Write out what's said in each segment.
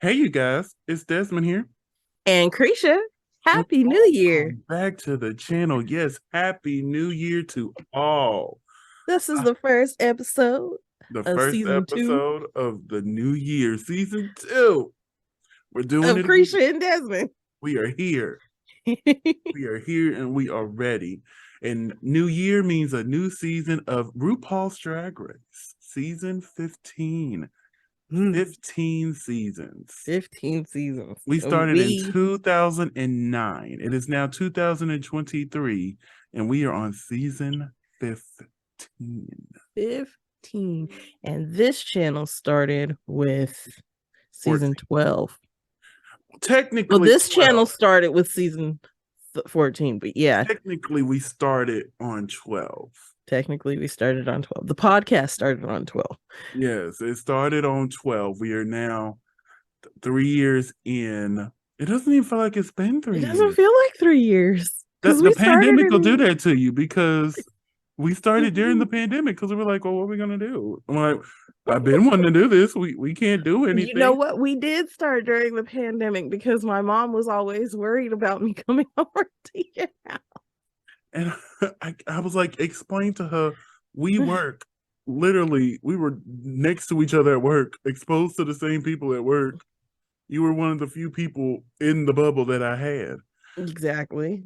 Hey, you guys, it's Desmond here. And Krisha, And Happy New Year. welcome back to the channel. Yes, Happy New Year to all. This is Uh, the first episode the of first season two episode of the new year, season two. We're doing of it again. Krisha and Desmond. We are here. We are here and we are ready. And new year means a new season of RuPaul's Drag Race, season 15. 15 seasons. 15 seasons. We started in We 2009. It is now 2023, and we are on season 15. 15. And this channel started with season 14. 12. Well, Technically this 12. channel started with season 14, but yeah, Technically, we started on 12. technically we started on 12. The podcast started on 12. Yes, it started on 12. We are now 3 years in. It doesn't even feel like it's been It 3 years. doesn't feel like 3 years because The we started pandemic will do in that to you because we started during the pandemic because we were like, well, what are we gonna do? I'm like, I've been wanting to do this. We can't do You know anything. what? We did start during the pandemic because my mom was always worried about me coming over to your house. And I was like, explain to her, we work literally, we were next to each other at work, exposed to the same people at work. You were one of the few people in the bubble that I had. Exactly.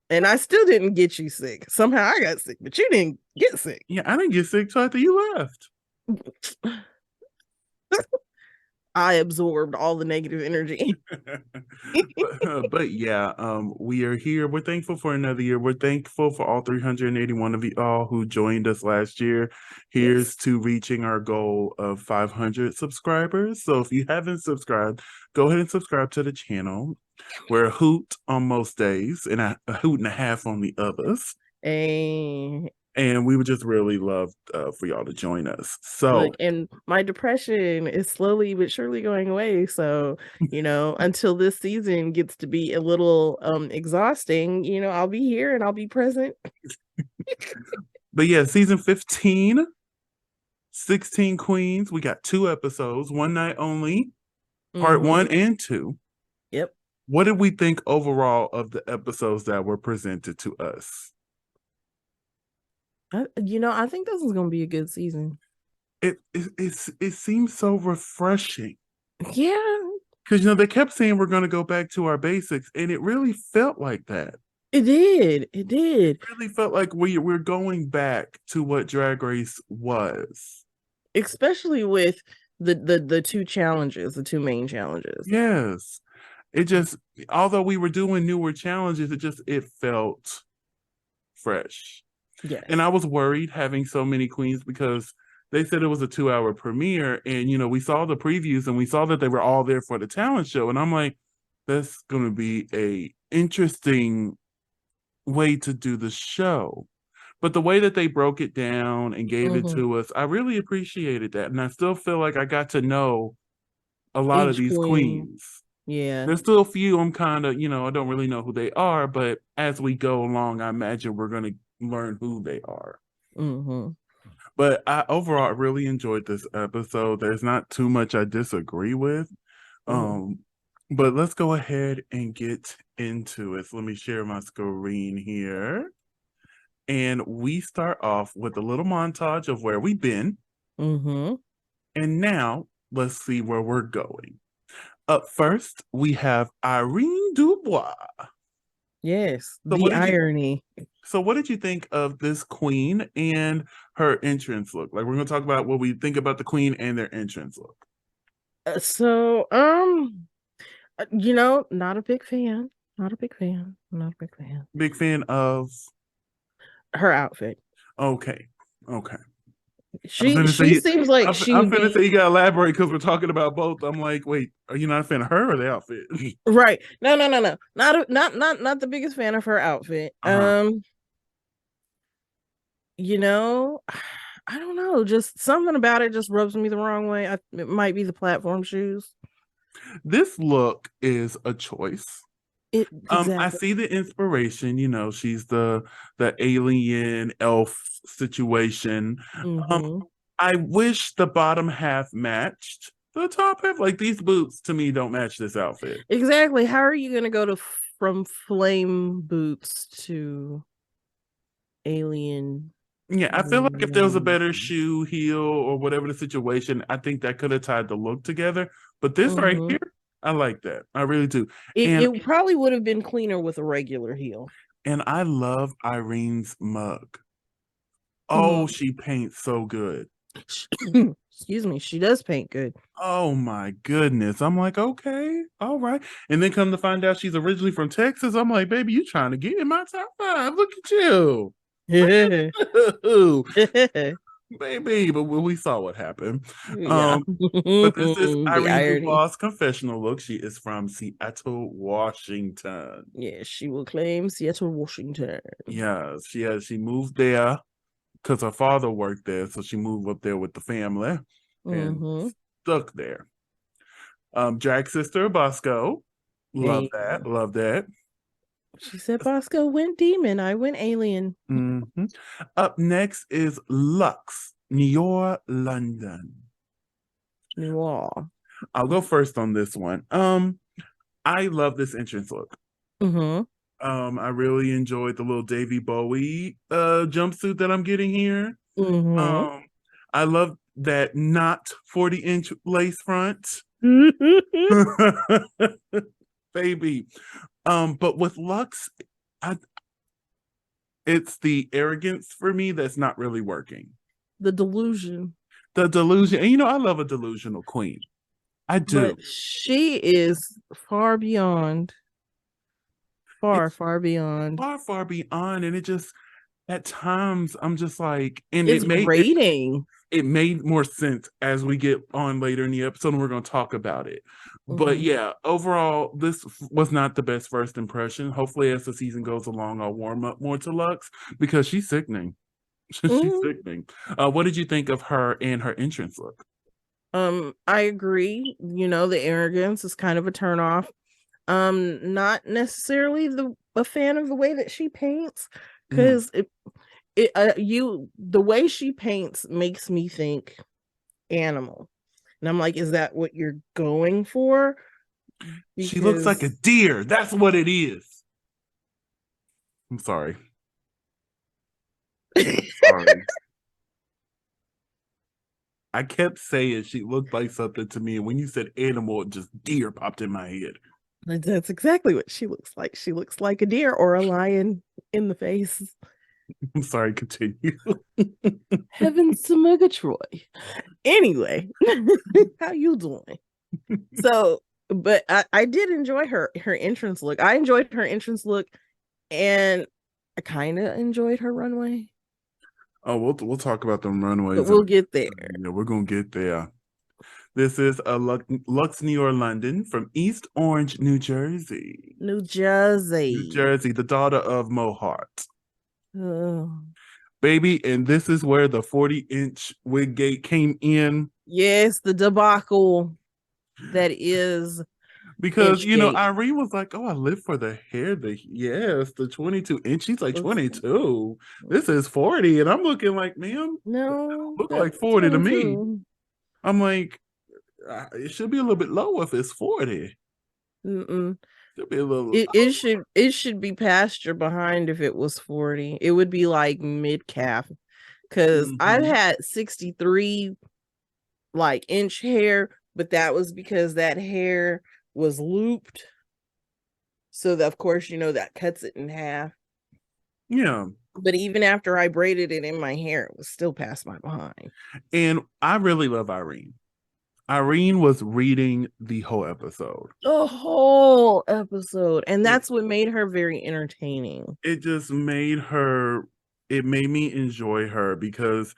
And I still didn't get you sick. Somehow I got sick, but you didn't get sick. Yeah, I didn't get sick till after you left. I absorbed all the negative energy. but yeah, we are here. We're thankful for another year. We're thankful for all 381 of you all who joined us last year. Yes. Here's to reaching our goal of 500 subscribers. So if you haven't subscribed, go ahead and subscribe to the channel. We're a hoot on most days and a hoot and a half on the others. And we would just really love for y'all to join us. So, look, and my depression is slowly but surely going away. So, until this season gets to be a little exhausting, I'll be here and I'll be present. but yeah, season 15, 16 Queens. We got 2 episodes, one night only, part one and two. Yep. What did we think overall of the episodes that were presented to us? I think this is going to be a good season. It seems so refreshing. Yeah. Because they kept saying we're going to go back to our basics, and it really felt like that. It did. It did. It really felt like we're going back to what Drag Race was. Especially with the two challenges, the two main challenges. Yes. It just, although we were doing newer challenges, it felt fresh. Yes. And I was worried having so many queens because they said it was a 2-hour premiere, and we saw the previews and we saw that they were all there for the talent show, and I'm like, that's going to be a interesting way to do the show. But the way that they broke it down and gave it to us, I really appreciated that, and I still feel like I got to know a lot of these queens. Yeah. There's still a few I'm kind of, I don't really know who they are, but as we go along, I imagine we're going to learn who they are. But overall, I really enjoyed this episode. There's not too much I disagree with. But let's go ahead and get into it. So let me share my screen here. And we start off with a little montage of where we've been. And now let's see where we're going. Up first, we have Irene Dubois. Yes, the irony. So what did you think of this queen and her entrance look? Like, we're going to talk about what we think about the queen and their entrance look. Not a big fan. Not a big fan. Not a big fan. Big fan of her outfit. Okay. She seems like I'm gonna say you gotta elaborate because we're talking about both. I'm like, wait, are you not a fan of her or the outfit? Right. No. Not the biggest fan of her outfit. I don't know. Just something about it just rubs me the wrong way. It might be the platform shoes. This look is a choice. Exactly. I see the inspiration. She's the alien elf situation. I wish the bottom half matched. The top half, like these boots to me don't match this outfit. Exactly. How are you going to go to from flame boots to alien? Yeah, I feel like if there was a better shoe, heel, or whatever the situation, I think that could have tied the look together. But this right here, I like that. I really do. It probably would have been cleaner with a regular heel. And I love Irene's mug. Oh, she paints so good. Excuse me, she does paint good. Oh my goodness. I'm like, okay, all right. And then come to find out she's originally from Texas. I'm like, baby, you trying to get in my top 5. Look at you. Baby, but we saw what happened. Yeah. But this is The Ari irony. RuPaul's Confessional look. She is from Seattle, Washington. Yeah, she will claim Seattle, Washington. Yeah, she moved there because her father worked there, so she moved up there with the family and stuck there. Drag sister Bosco. Love that. Love that. She said Bosco went demon. I went alien. Up next is Luxe, New York, London. Noir. I'll go first on this one. I love this entrance look. I really enjoyed the little Davy Bowie jumpsuit that I'm getting here. I love that not 40-inch lace front. Baby. But with Luxe, it's the arrogance for me that's not really working. The delusion. The delusion. And I love a delusional queen. I do. But she is far beyond. Far beyond. Far beyond. And it just, at times, I'm just like, and it's grating. It made more sense as we get on later in the episode and we're going to talk about it. But yeah, overall, this was not the best first impression. Hopefully, as the season goes along, I'll warm up more to Luxe because she's sickening. She's sickening. What did you think of her and her entrance look? I agree. The arrogance is kind of a turnoff. Not necessarily a fan of the way that she paints, because the way she paints makes me think animal, and I'm like, is that what you're going for? Because she looks like a deer. That's what it is. I'm sorry. Sorry. I kept saying she looked like something to me, and when you said animal, just deer popped in my head. That's exactly what she looks like. She looks like a deer or a lion in the face. I'm sorry, continue. Heavens to Murgatroyd. Anyway, how you doing? So, but I did enjoy her entrance look. I enjoyed her entrance look, and I kind of enjoyed her runway. Oh, we'll talk about them runways. But we'll get there. Yeah, we're gonna get there. This is a Luxe, New York, London from East Orange, New Jersey. New Jersey, the daughter of Mo Hart. Baby, and this is where the 40-inch wig gate came in. Yes, the debacle that is. Because, Irene was like, oh, I live for the hair. The 22 inch. She's like, 22. This is 40. And I'm looking like, ma'am, no, look like 40 to me. I'm like, it should be a little bit lower if it's 40. Should be a little. It should be pasture behind if it was 40. It would be like mid calf, because I've had 63 inch hair, but that was because that hair was looped. So that, of course, that cuts it in half. Yeah. But even after I braided it in my hair, it was still past my behind. And I really love Irene. Irene was reading the whole episode. And that's what made her very entertaining. It just made made me enjoy her because,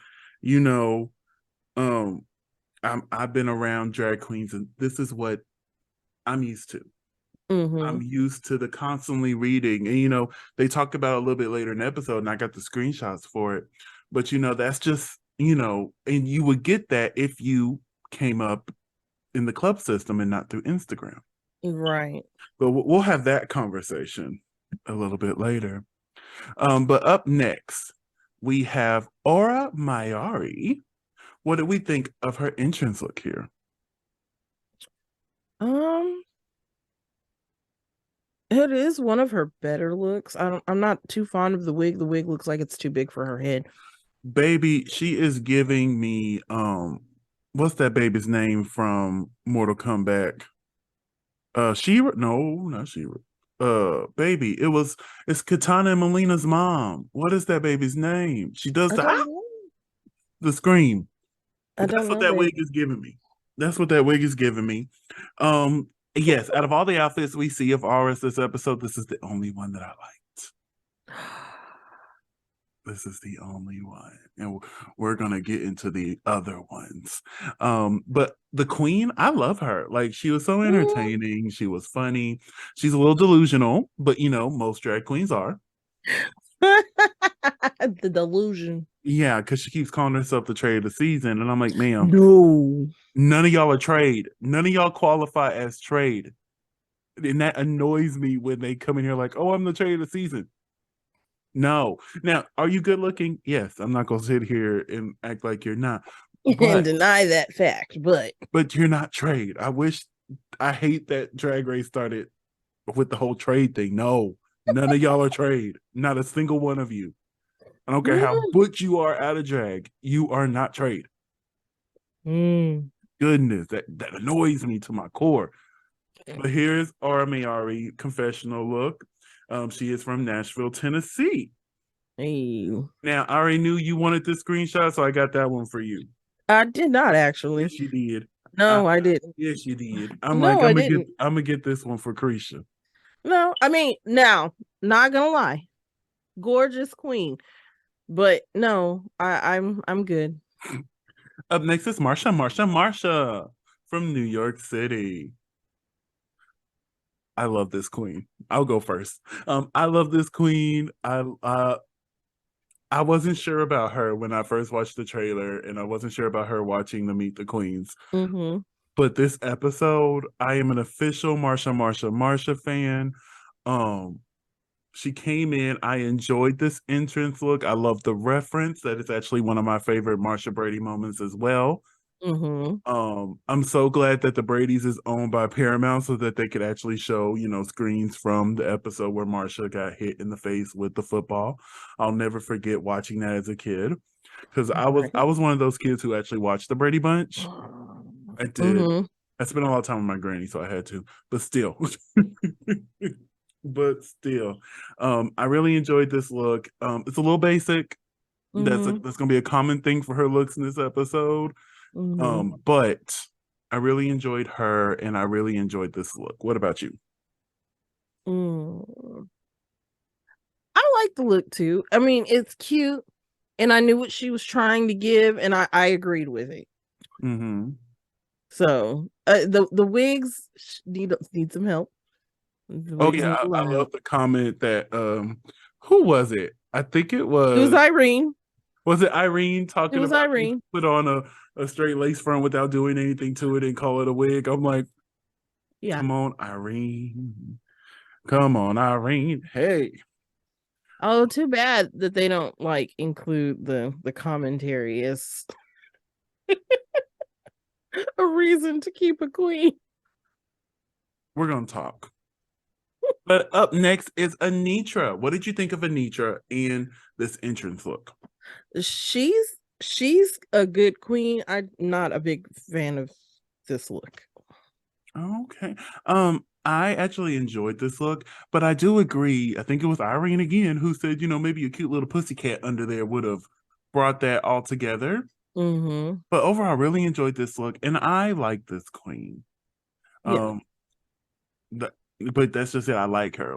I've been around drag queens and this is what I'm used to. I'm used to the constantly reading. And, they talk about it a little bit later in the episode and I got the screenshots for it. But, that's just, and you would get that if you came up in the club system and not through Instagram. Right. But we'll have that conversation a little bit later. But up next, we have Mayari. What do we think of her entrance look here? Um, it is one of her better looks. I'm not too fond of the wig. The wig looks like it's too big for her head. Baby, she is giving me what's that baby's name from Mortal Kombat? Shira? No, not Shira. Baby, it's Katana and Melina's mom. What is that baby's name? She does I don't know. the scream. I That's don't what know, that wig baby. is giving me. That's what that wig is giving me. Yes, out of all the outfits we see of Aris this episode, this is the only one that I liked. This is the only one. And we're gonna get into the other ones. But the queen, I love her. Like, she was so entertaining, she was funny. She's a little delusional, but most drag queens are. The delusion. Yeah, because she keeps calling herself the trade of the season. And I'm like, ma'am, No. none of y'all are trade. None of y'all qualify as trade. And that annoys me when they come in here like, oh, I'm the trade of the season. No. Now, are you good looking? Yes. I'm not gonna sit here and act like you're not. And deny that fact, but you're not trade. I hate that Drag Race started with the whole trade thing. No, none of y'all are trade. Not a single one of you. I don't care how butch you are out of drag. You are not trade. Goodness, that annoys me to my core. But here's our Mayari confessional look. She is from Nashville, Tennessee. Hey. Now, I already knew you wanted this screenshot, so I got that one for you. I did not actually. Yes, you did. No, I didn't. Yes, you did. I'm gonna get this one for Carisha. No, I mean, now, not gonna lie, gorgeous queen, but no, I'm good. Up next is Marsha from New York City. I love this queen. I'll go first. I love this queen. I wasn't sure about her when I first watched the trailer, and I wasn't sure about her watching the Meet the Queens. Mm-hmm. But this episode, I am an official Marsha fan. She came in. I enjoyed this entrance look. I love the reference. That is actually one of my favorite Marsha Brady moments as well. I'm so glad that the Brady's is owned by Paramount so that they could actually show, screens from the episode where Marsha got hit in the face with the football. I'll never forget watching that as a kid because I was one of those kids who actually watched the Brady Bunch. I did. I spent a lot of time with my granny, so I had to. But still, I really enjoyed this look. It's a little basic. That's gonna be a common thing for her looks in this episode. But I really enjoyed her, and I really enjoyed this look. What about you? I like the look too. I mean, it's cute, and I knew what she was trying to give, and I agreed with it. So the wigs need some help. Oh yeah, I love the comment that who was it? I think it was Irene. Was it Irene talking about Irene put on a straight lace front without doing anything to it and call it a wig? I'm like, yeah. Come on, Irene. Come on, Irene. Hey. Oh, too bad that they don't include the commentary as a reason to keep a queen. We're gonna talk. But up next is Anitra. What did you think of Anitra in this entrance look? She's a good queen. I'm not a big fan of this look. Okay. I actually enjoyed this look, but I do agree. I think it was Irene again who said, maybe a cute little pussycat under there would have brought that all together. But overall, I really enjoyed this look, and I like this queen. Yeah. But that's just it. I like her,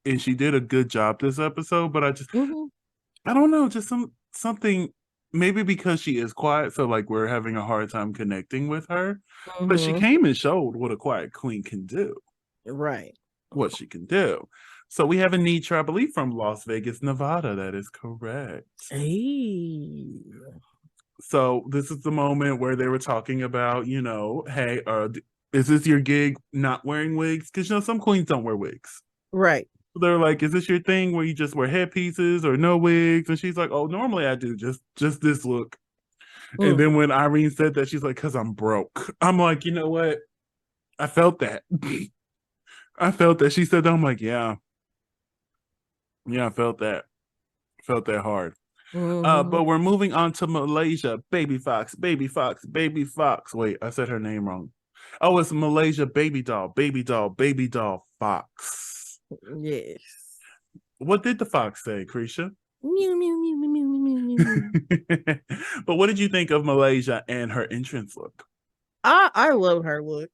and she did a good job this episode. But I just, I don't know, just something. Maybe because she is quiet, so we're having a hard time connecting with her. But she came and showed what a quiet queen can do. Right. What she can do. So we have Anitra, I believe, from Las Vegas, Nevada. That is correct. Hey. So this is the moment where they were talking about, hey, is this your gig not wearing wigs? Because, some queens don't wear wigs. Right. They're like, is this your thing where you just wear headpieces or no wigs? And she's like, oh, normally I do just this look. And then when Irene said that, she's like, because I'm broke. I'm like, you know what? I felt that. I felt that. She said that. I'm like, yeah. Yeah, I felt that. Felt that hard. But we're moving on to Malaysia. Baby Fox, Baby Fox, Baby Fox. Wait, I said her name wrong. Oh, it's Malaysia Baby Doll, Baby Doll, Baby Doll Fox. Yes. What did the fox say, Krisha? Mew, mew, mew, mew, mew, mew, mew. But what did you think of Malaysia and her entrance look? I love her look.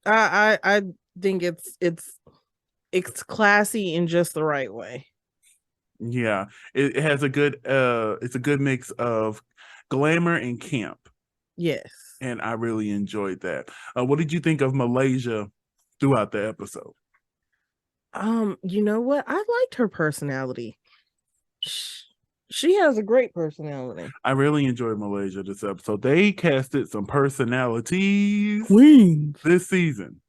I think it's classy in just the right way. Yeah, it has a good it's a good mix of glamour and camp. Yes. And I really enjoyed that. What did you think of Malaysia throughout the episode? You know what? I liked her personality. She has a great personality. I really enjoyed Malaysia this episode. They casted some personalities queens this season.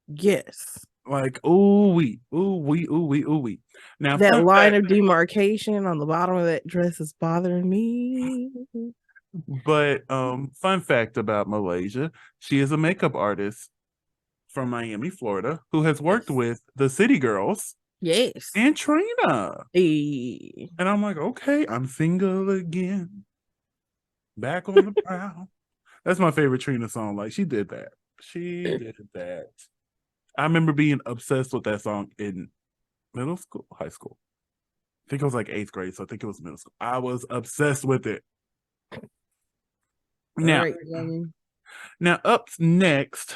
Yes. Like, ooh wee, ooh wee, ooh wee, ooh wee. Now that line of demarcation on the bottom of that dress is bothering me. But fun fact about Malaysia, she is a makeup artist from Miami, Florida, who has worked with the City Girls. Yes. And Trina. Hey. And I'm like, okay, I'm single again. Back on the prowl. That's my favorite Trina song. Like, she did that. She did that. I remember being obsessed with that song in middle school, high school. I think it was like 8th grade, so I think it was middle school. I was obsessed with it. Now, now up next,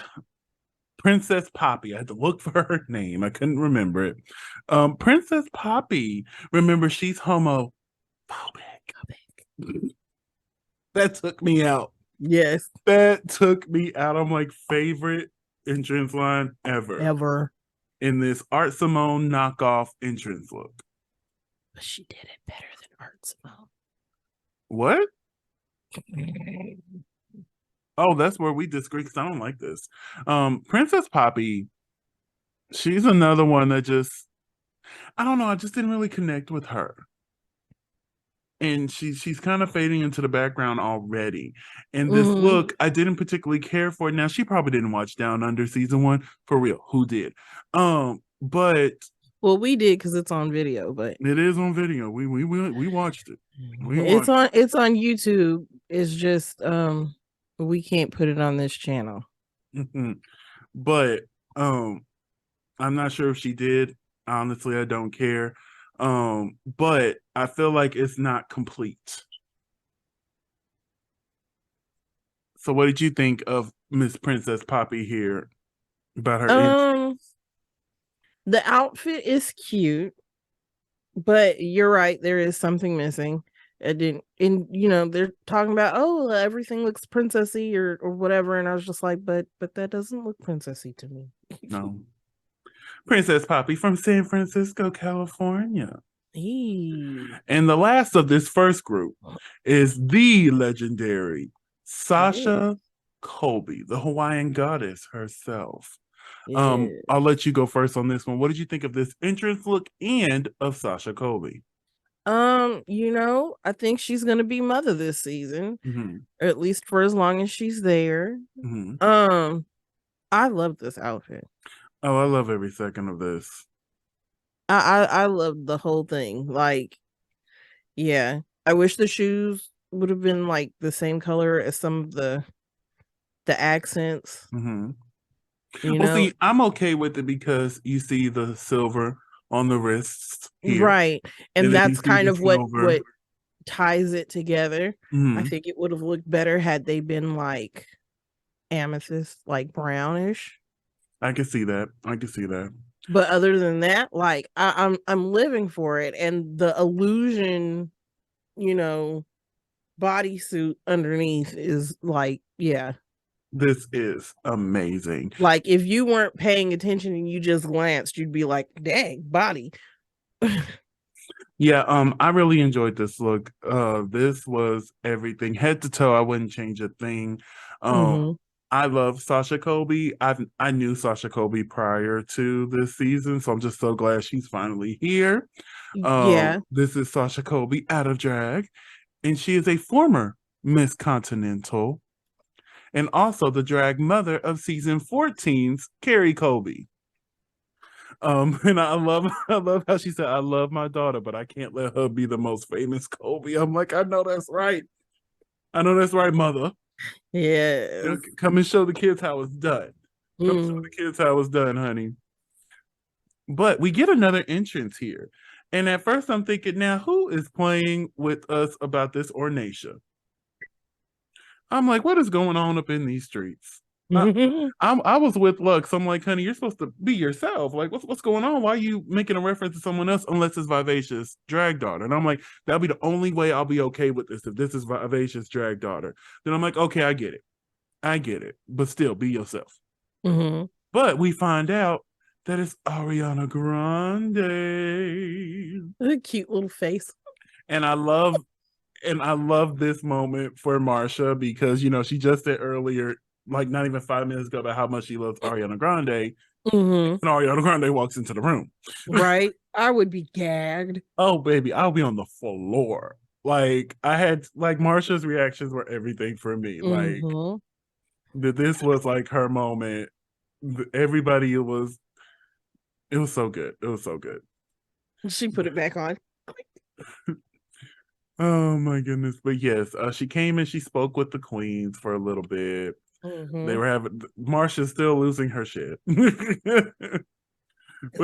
Princess Poppy. I had to look for her name. I couldn't remember it. Princess Poppy. Remember, she's homophobic. That took me out. Yes. That took me out. I'm like, favorite entrance line ever. In this Art Simone knockoff entrance look. But she did it better than Art Simone. What? Oh, that's where we disagree because I don't like this. Princess Poppy, she's another one that just, I don't know, I just didn't really connect with her. And she's kind of fading into the background already. And this look, I didn't particularly care for. Now, she probably didn't watch Down Under season 1 for real. Who did? But well, we did because it's on video. But it is on video. We watched it. It's on YouTube. It's just we can't put it on this channel. But I'm not sure if she did. Honestly, I don't care. But I feel like it's not complete. So what did you think of Miss Princess Poppy here about her the outfit is cute, but you're right, there is something missing. It didn't, and they're talking about, oh, everything looks princessy or whatever, and I was just like, but that doesn't look princessy to me. No. Princess Poppy from San Francisco, California. And the last of this first group is the legendary Sasha Coby, the Hawaiian goddess herself. I'll let you go first on this one. What did you think of this entrance look and of Sasha Coby? I think she's gonna be mother this season, or at least for as long as she's there. I love this outfit. Oh, I love every second of this. I love the whole thing. Like, yeah, I wish the shoes would have been like the same color as some of the accents. See, I'm okay with it because you see the silver on the wrists here. Right, and that's kind of what ties it together. I think it would have looked better had they been like amethyst, like brownish. I can see that. But other than that, like I'm living for it, and the illusion, bodysuit underneath is like, yeah. This is amazing. Like, if you weren't paying attention and you just glanced, you'd be like, dang, body. Yeah, I really enjoyed this look. This was everything, head to toe. I wouldn't change a thing. I love Sasha Coby. I knew Sasha Coby prior to this season, so I'm just so glad she's finally here. This is Sasha Coby out of drag, and she is a former Miss Continental. and also the drag mother of season 14's Carrie Coby. And I love how she said, "I love my daughter, but I can't let her be the most famous Coby." I'm like, I know that's right. I know that's right, mother. Yeah. Come and show the kids how it's done. Come show the kids how it's done, honey. But we get another entrance here. And at first I'm thinking, now who is playing with us about this Ornacia? I'm like, what is going on up in these streets? I was with Lux. I'm like, honey, you're supposed to be yourself. Like, what's going on? Why are you making a reference to someone else unless it's Vivacious drag daughter? And I'm like, that'll be the only way I'll be okay with this if this is Vivacious drag daughter. Then I'm like, okay, I get it. But still, be yourself. But we find out that it's Ariana Grande. A cute little face. And I love this moment for Marsha because she just said earlier, like not even 5 minutes ago, about how much she loves Ariana Grande. And Ariana Grande walks into the room. Right. I would be gagged. Oh, baby, I'll be on the floor. Like I had Marsha's reactions were everything for me. Like this was like her moment. Everybody, it was so good. It was so good. She put it back on. Oh my goodness. But yes, she came and she spoke with the queens for a little bit. They were having Marsha's still losing her shit. But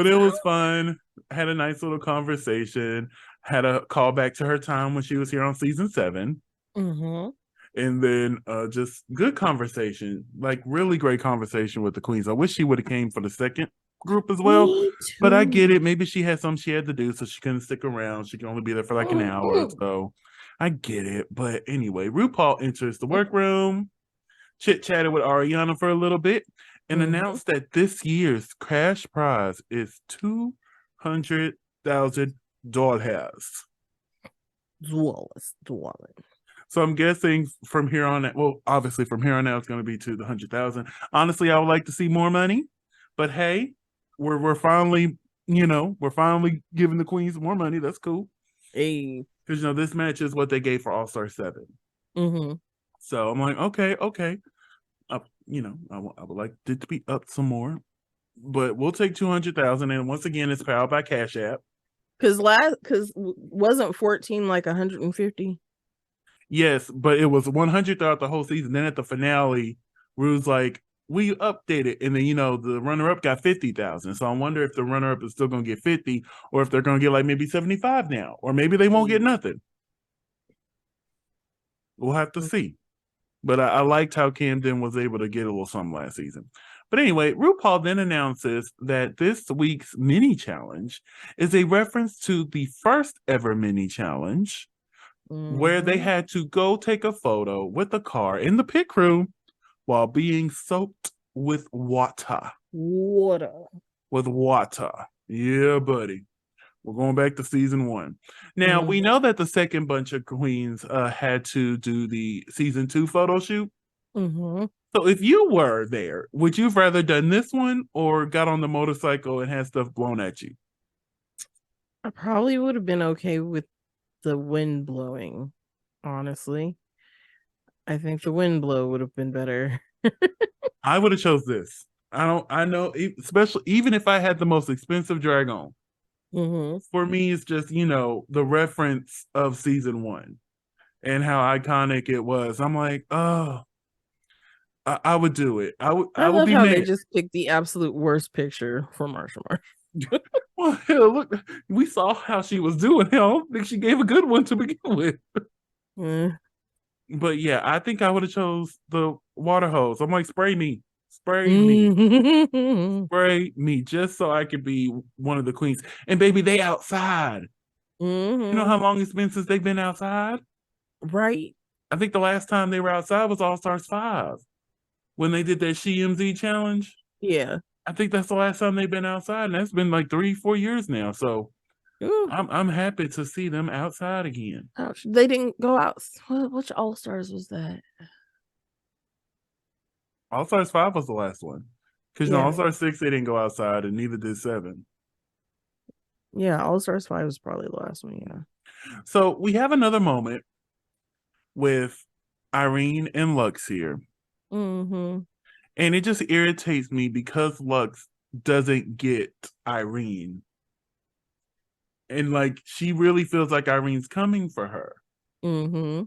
it was fun. Had a nice little conversation. Had a call back to her time when she was here on season 7. And then just good conversation, like really great conversation with the queens. I wish she would have came for the second group as well, but I get it. Maybe she had something she had to do, so she couldn't stick around. She can only be there for like an hour or so. I get it. But anyway, RuPaul enters the workroom, chit-chatted with Ariana for a little bit, and announced that this year's cash prize is $200,000. So I'm guessing from here on out, well, obviously from here on out, it's going to be to the 100,000. Honestly, I would like to see more money, but hey, we're finally, we're finally giving the queens more money. That's cool. Hey, because this match is what they gave for All Star 7. So I'm like, okay. I would like it to be up some more, but we'll take 200,000. And once again, it's powered by Cash App. Because wasn't 14 like 150? Yes, but it was 100 throughout the whole season. Then at the finale, Rue's like, we updated, and then the runner-up got 50,000. So I wonder if the runner-up is still gonna get 50, or if they're gonna get like maybe 75 now, or maybe they won't get nothing. We'll have to see. But I liked how Camden was able to get a little something last season. But anyway, RuPaul then announces that this week's mini challenge is a reference to the first ever mini challenge, where they had to go take a photo with a car in the pit crew while being soaked with water. With water. Yeah, buddy. We're going back to season 1. Now, we know that the second bunch of queens had to do the season 2 photo shoot. So if you were there, would you have rather done this one or got on the motorcycle and had stuff blown at you? I probably would have been okay with the wind blowing, honestly. I think the wind blow would have been better. I would have chose this. I know, especially even if I had the most expensive drag on. For me, it's just, the reference of season 1 and how iconic it was. I'm like, oh, I would do it. I would be how mad. They just picked the absolute worst picture for Marsha. Well, hell, look, we saw how she was doing. I don't think she gave a good one to begin with. But yeah, I think I would have chose the water hose. I'm like, spray me, spray me, just so I could be one of the queens. And baby, they outside. You know how long it's been since they've been outside? Right. I think the last time they were outside was All Stars 5 when they did that SheMZ challenge. Yeah. I think that's the last time they've been outside, and that's been like 3-4 years now. So I'm happy to see them outside again. Ouch. They didn't go out. Which All Stars was that? All Stars 5 was the last one. Because All Stars 6, they didn't go outside, and neither did 7. Yeah, All Stars 5 was probably the last one, yeah. So we have another moment with Irene and Lux here. Mm-hmm. And it just irritates me because Lux doesn't get Irene. And like she really feels like Irene's coming for her. Mm-hmm.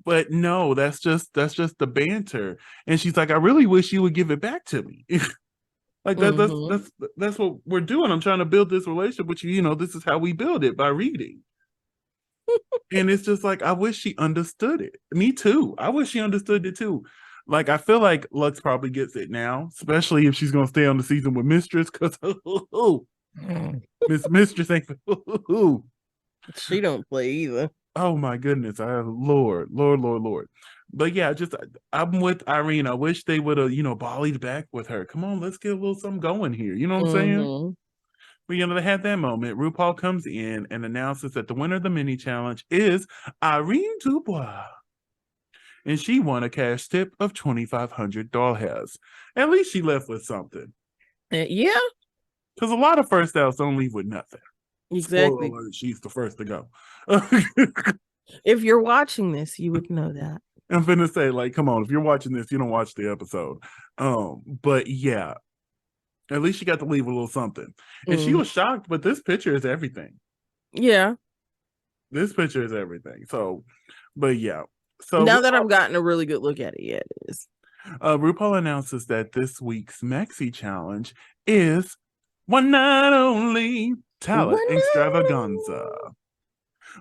But no, that's just the banter. And she's like, I really wish you would give it back to me. Like that Mm-hmm. that's what we're doing. I'm trying to build this relationship with you. You know, this is how we build it, by reading. And it's just like I wish she understood it. Me too. I wish she understood it too. Like I feel like Lux probably gets it now, especially if she's gonna stay on the season with Mistress, because Mistress ain't She don't play either. oh my goodness. Lord. But yeah, just I'm with Irene. I wish they would have, volleyed back with her. Come on, let's get a little something going here. You know what I'm saying? Mm-hmm. But they had that moment. RuPaul comes in and announces that the winner of the mini challenge is Irene Dubois. And she won a cash tip of $2,500. At least she left with something. Yeah, Because a lot of first outs don't leave with nothing. Spoiler exactly. alert, she's the first to go. If you're watching this, you would know that. I'm finna say, like, come on, if you're watching this, you don't watch the episode. But yeah, at least she got to leave a little something. And she was shocked, but this picture is everything. Yeah. This picture is everything. So, but yeah. So now that I've gotten a really good look at it, yeah, it is. RuPaul announces that this week's Maxi Challenge is one night only talent extravaganza.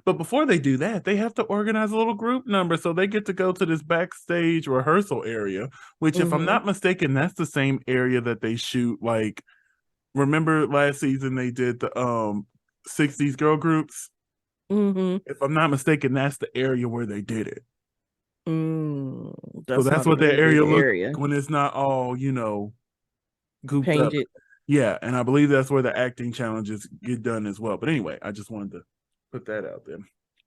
But before they do that, they have to organize a little group number. So they get to go to this backstage rehearsal area, which, if I'm not mistaken, that's the same area that they shoot. Like, remember last season they did the 60s girl groups? If I'm not mistaken, that's the area where they did it. So that's what that area looks like when it's not all, gooped painted up. Yeah, and I believe that's where the acting challenges get done as well. But anyway, I just wanted to put that out there.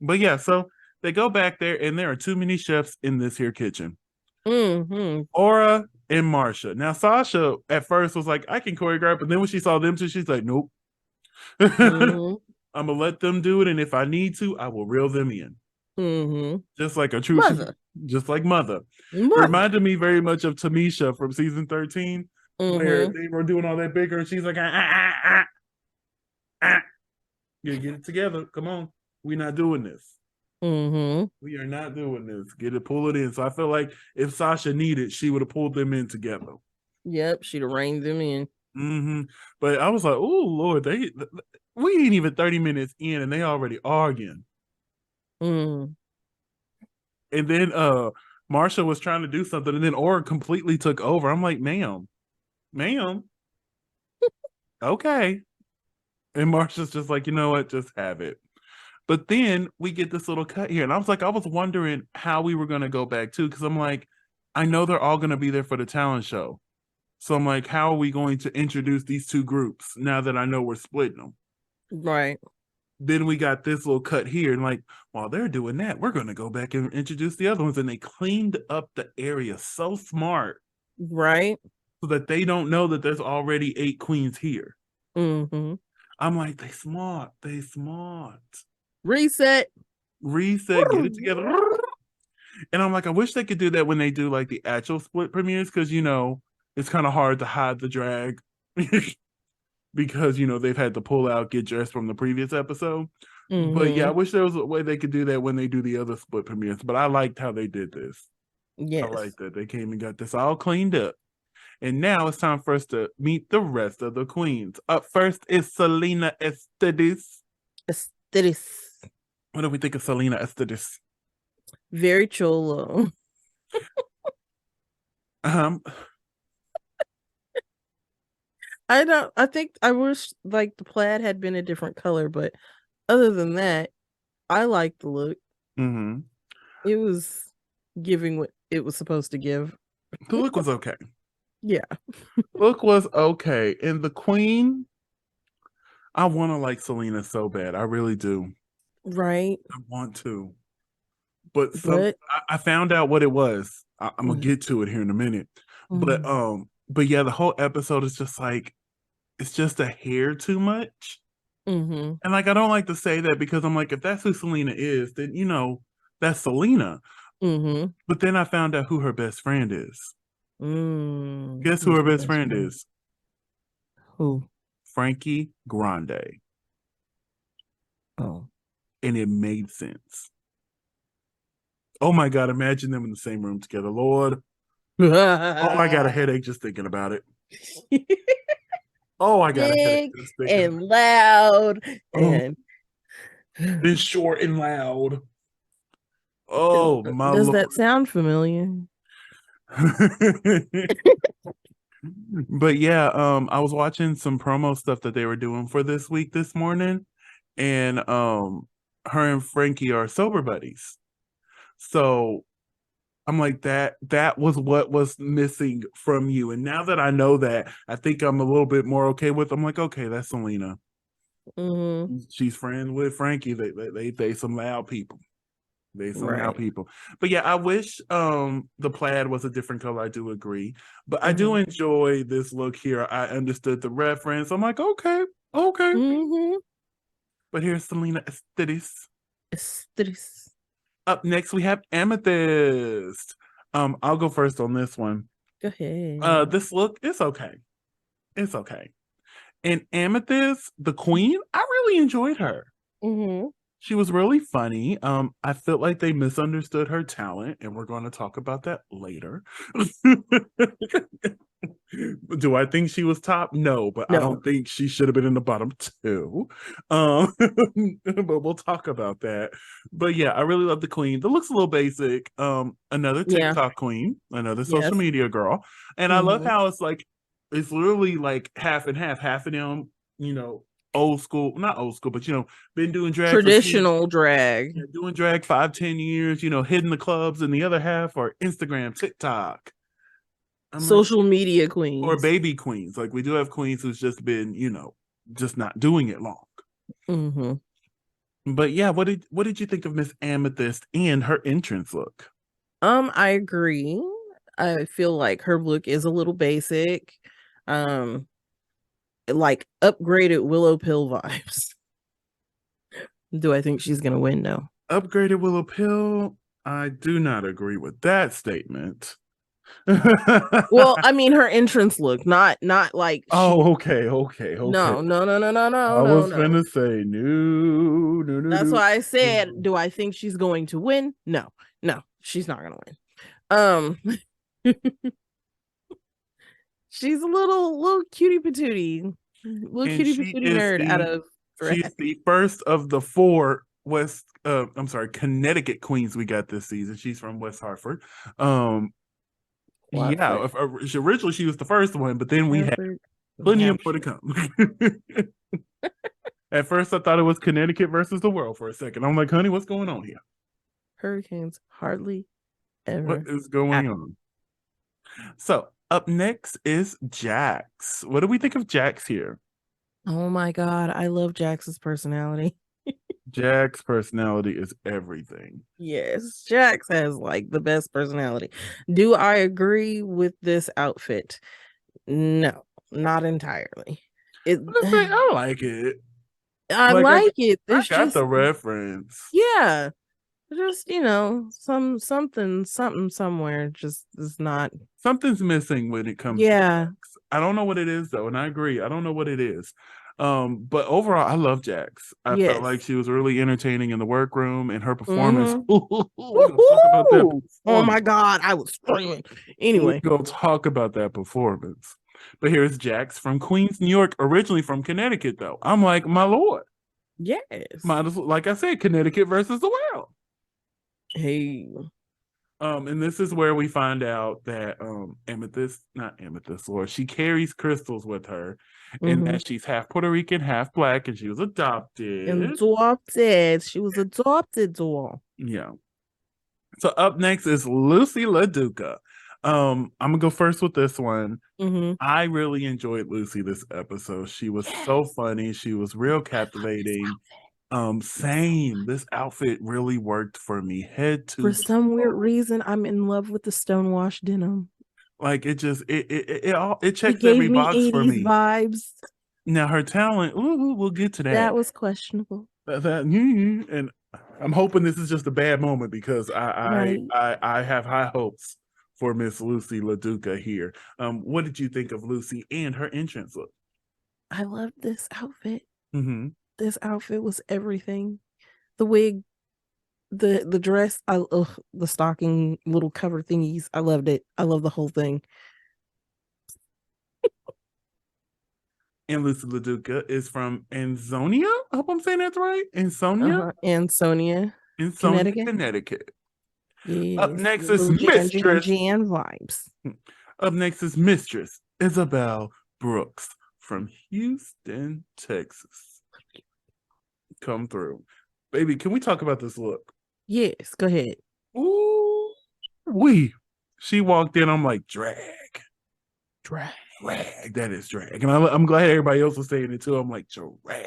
But yeah, so they go back there, and there are too many chefs in this here kitchen. Aura and Marsha. Now, Sasha at first was like, I can choreograph, but then when she saw them two, she's like, nope. I'm gonna let them do it, and if I need to, I will reel them in. Just like a true mother. Just like mother. Reminded me very much of Tamisha from season 13, where they were doing all that bigger, and she's like, get it together. Come on. We're not doing this. We are not doing this. Pull it in. So I feel like if Sasha needed, she would have pulled them in together. Yep, she'd have reined them in. But I was like, oh Lord, we ain't even 30 minutes in and they already arguing. And then Marsha was trying to do something, and then Aura completely took over. I'm like, ma'am. Okay. And Marsha's just like, you know what? Just have it. But then we get this little cut here. And I was wondering how we were going to go back too. Because I'm like, I know they're all going to be there for the talent show. So I'm like, how are we going to introduce these two groups now that I know we're splitting them? Right. Then we got this little cut here. And like, while they're doing that, we're going to go back and introduce the other ones. And they cleaned up the area so smart. Right. So that they don't know that there's already 8 queens here. I'm like, they smart. Reset, get it together. And I'm like, I wish they could do that when they do like the actual split premieres, because it's kind of hard to hide the drag because they've had to pull out get dressed from the previous episode. But yeah, I wish there was a way they could do that when they do the other split premieres. But I liked how they did this. Yes. I like that they came and got this all cleaned up. And now it's time for us to meet the rest of the queens. Up first is Selena Estates. What do we think of Selena Estates? Very cholo. I think I wish like the plaid had been a different color, but other than that, I like the look. It was giving what it was supposed to give. The look was okay. Yeah. Look was okay. And the queen, I want to like Selena so bad. I really do. Right. I want to. But I found out what it was. I'm gonna get to it here in a minute. But yeah, the whole episode is just like, it's just a hair too much. And like, I don't like to say that because I'm like, if that's who Selena is, then that's Selena. But then I found out who her best friend is. Guess who her best friend is? Who? Frankie Grande. Oh. And it made sense. Oh my God, imagine them in the same room together, Lord. Oh, I got a headache just thinking about it. Oh, I got a headache just thinking and loud and short and loud. Oh, my Does Lord. that sound familiar? But yeah, I was watching some promo stuff that they were doing for this week this morning, and her and Frankie are sober buddies. So I'm like, that was what was missing from you. And now that I know that, I think I'm a little bit more okay with. I'm like, okay, that's Selena. She's friends with Frankie. They some loud people. They some loud people. But yeah, I wish the plaid was a different color. I do agree. But I do enjoy this look here. I understood the reference. I'm like, okay. But here's Selena Estates. Up next, we have Amethyst. I'll go first on this one. Go ahead. This look, it's okay. It's okay. And Amethyst, the queen, I really enjoyed her. She was really funny. I felt like they misunderstood her talent, and we're going to talk about that later. Do I think she was top? No, but no. I don't think she should have been in the bottom two. But we'll talk about that. But yeah, I really love the queen. That looks a little basic. Another TikTok queen, another social media girl. And I love how it's like, it's literally like half and half. Half of them, old school, not old school, but been doing drag, traditional drag, doing drag 5-10 years, hitting the clubs, and the other half are Instagram, TikTok, social media queens, or baby queens. Like, we do have queens who's just been, just not doing it long. But yeah, what did you think of Miss Amethyst and her entrance look? I agree. I feel like her look is a little basic. Like upgraded Willow Pill vibes. Do I think she's gonna win? No. Upgraded Willow Pill? I do not agree with that statement. Well, I mean, her entrance look, not like. Okay. No. I was gonna say no. That's why I said, do I think she's going to win? No, she's not gonna win. She's a little cutie patootie. Little cutie patootie nerd out of drag. She's the first of the 4 Connecticut queens we got this season. She's from West Hartford. Yeah, originally she was the first one, but then we had plenty of more to come. At first, I thought it was Connecticut versus the world for a second. I'm like, honey, what's going on here? Hurricanes hardly ever. What is going on? So up next is Jax. What do we think of Jax here? Oh my God, I love Jax's personality. Jax's personality is everything. Yes, Jax has like the best personality. Do I agree with this outfit? No, not entirely. I like it. I like it. I got the reference. Yeah. Just, something somewhere just is not. Something's missing when it comes to Jax. I don't know what it is though, and I agree. I don't know what it is. But overall, I love Jax. I felt like she was really entertaining in the workroom, and her performance. Oh my God, I was screaming. Anyway, we're gonna talk about that performance. But here's Jax from Queens, New York, originally from Connecticut, though. I'm like, my Lord. Yes. Might as well, like I said, Connecticut versus the world. Hey. And this is where we find out that Lord, she carries crystals with her, and that she's half Puerto Rican, half Black, and she was adopted. She was adopted. Yeah. So up next is Lucy LaDuca. I'm gonna go first with this one. I really enjoyed Lucy this episode. She was so funny. She was real captivating. Same. This outfit really worked for me, head to for some weird reason. I'm in love with the stonewashed denim. Like, it just it checks every box for me. Vibes. Now her talent, we'll get to that. That was questionable. And I'm hoping this is just a bad moment because Right. I have high hopes for Miss Lucy LaDuca here. What did you think of Lucy and her entrance look? I love this outfit. Mm-hmm. This outfit was everything. The wig, the dress, the stocking little cover thingies. I loved it. I love the whole thing. And Lucy LaDuca is from Ansonia. I hope I'm saying that's right. Ansonia? Ansonia, Ansonia, Connecticut. Connecticut. Up Yes, next is little Mistress. Jan vibes. Up next is Mistress Isabel Brooks from Houston, Texas. Come through. Baby, can we talk about this look? Yes, go ahead. Ooh, she walked in, I'm like, drag. That is drag. And I'm glad everybody else was saying it too. I'm like, drag.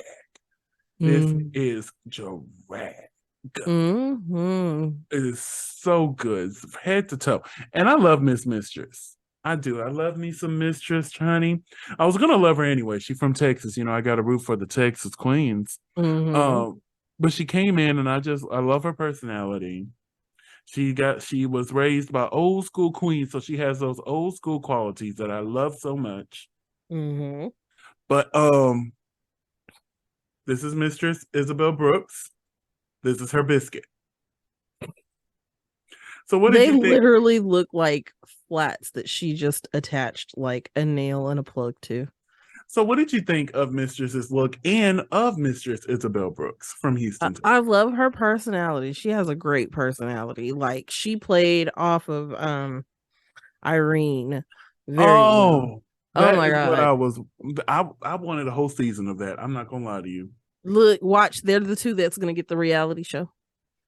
This is drag. Mm-hmm. It is so good, head to toe. And I love Miss Mistress. I do. I love me some Mistress, honey. I was gonna love her anyway. She's from Texas. I got to root for the Texas Queens. Mm-hmm. But she came in, and I love her personality. She was raised by old school queens, so she has those old school qualities that I love so much. Mm-hmm. But this is Mistress Isabel Brooks. This is her biscuit. So what did you think? They literally look like flats that she just attached like a nail and a plug to. So what did you think of Mistress's look and of Mistress Isabel Brooks from Houston? I love her personality. She has a great personality. Like she played off of Irene very well. Oh my God. What I wanted a whole season of that. I'm not gonna lie to you. Look, watch, they're the two that's gonna get the reality show.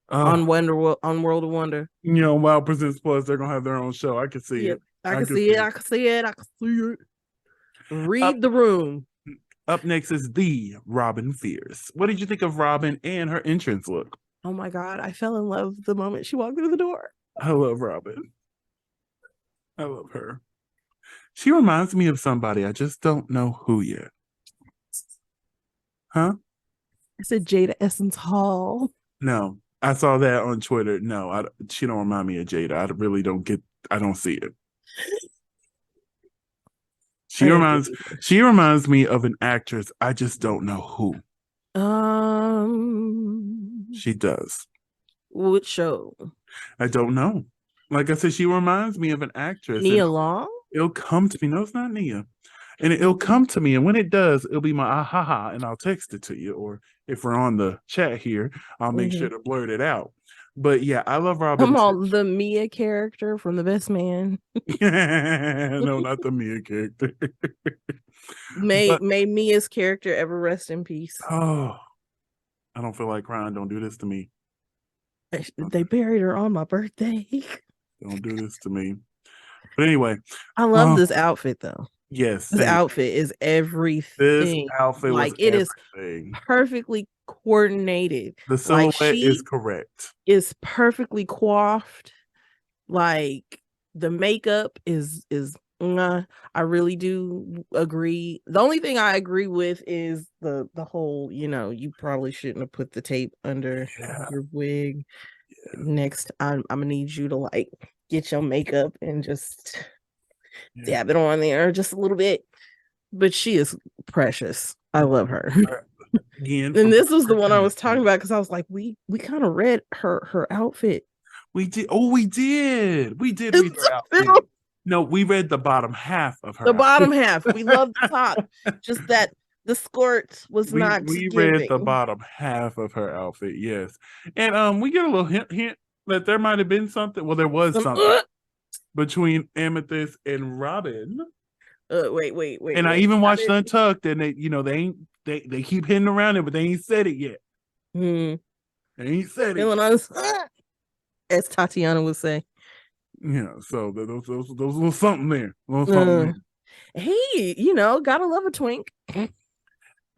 On World of Wonder. Wow Presents Plus, they're gonna have their own show. I can see it. I can see it. Read the room. Up next is the Robin Fierce. What did you think of Robin and her entrance look? Oh my God, I fell in love the moment she walked through the door. I love Robin. I love her. She reminds me of somebody. I just don't know who yet. Huh? I said Jada Essence Hall. No, I saw that on Twitter. No, she don't remind me of Jada. I really don't I don't see it. She reminds me of an actress. I just don't know who. She does. What show? I don't know. Like I said, she reminds me of an actress. Nia Long? It'll come to me. No, it's not Nia. And it'll come to me. And when it does, it'll be my aha, and I'll text it to you. Or if we're on the chat here, I'll make sure to blurt it out. But yeah, I love Robin. Come on, the Mia character from The Best Man. No, not the Mia character. May Mia's character ever rest in peace. Oh, I don't feel like crying. Don't do this to me. They buried her on my birthday. Don't do this to me. But anyway, I love this outfit though. Yes, this outfit is everything. This outfit like was it everything. Is perfectly coordinated. The silhouette is correct. Is perfectly coiffed. Like the makeup is I really do agree. The only thing I agree with is the whole, you probably shouldn't have put the tape under your wig. Yeah. Next, I'm gonna need you to like get your makeup and just dab it on there just a little bit. But she is precious. I love her. Again, and this was the one I was talking about because I was like, we kind of read her outfit. We did. Oh, we did. We did read her outfit. No, we read the bottom half of her. The bottom half. We love the top. Just that the skirt was not. We read the bottom half of her outfit. Yes, and we get a little hint that there might have been something. Well, there was something between Amethyst and Robin. Wait. And I even watched Untucked, and they keep hitting around it, but they ain't said it yet. They ain't said it. As Tatiana would say. So those little something there. Hey, gotta love a twink.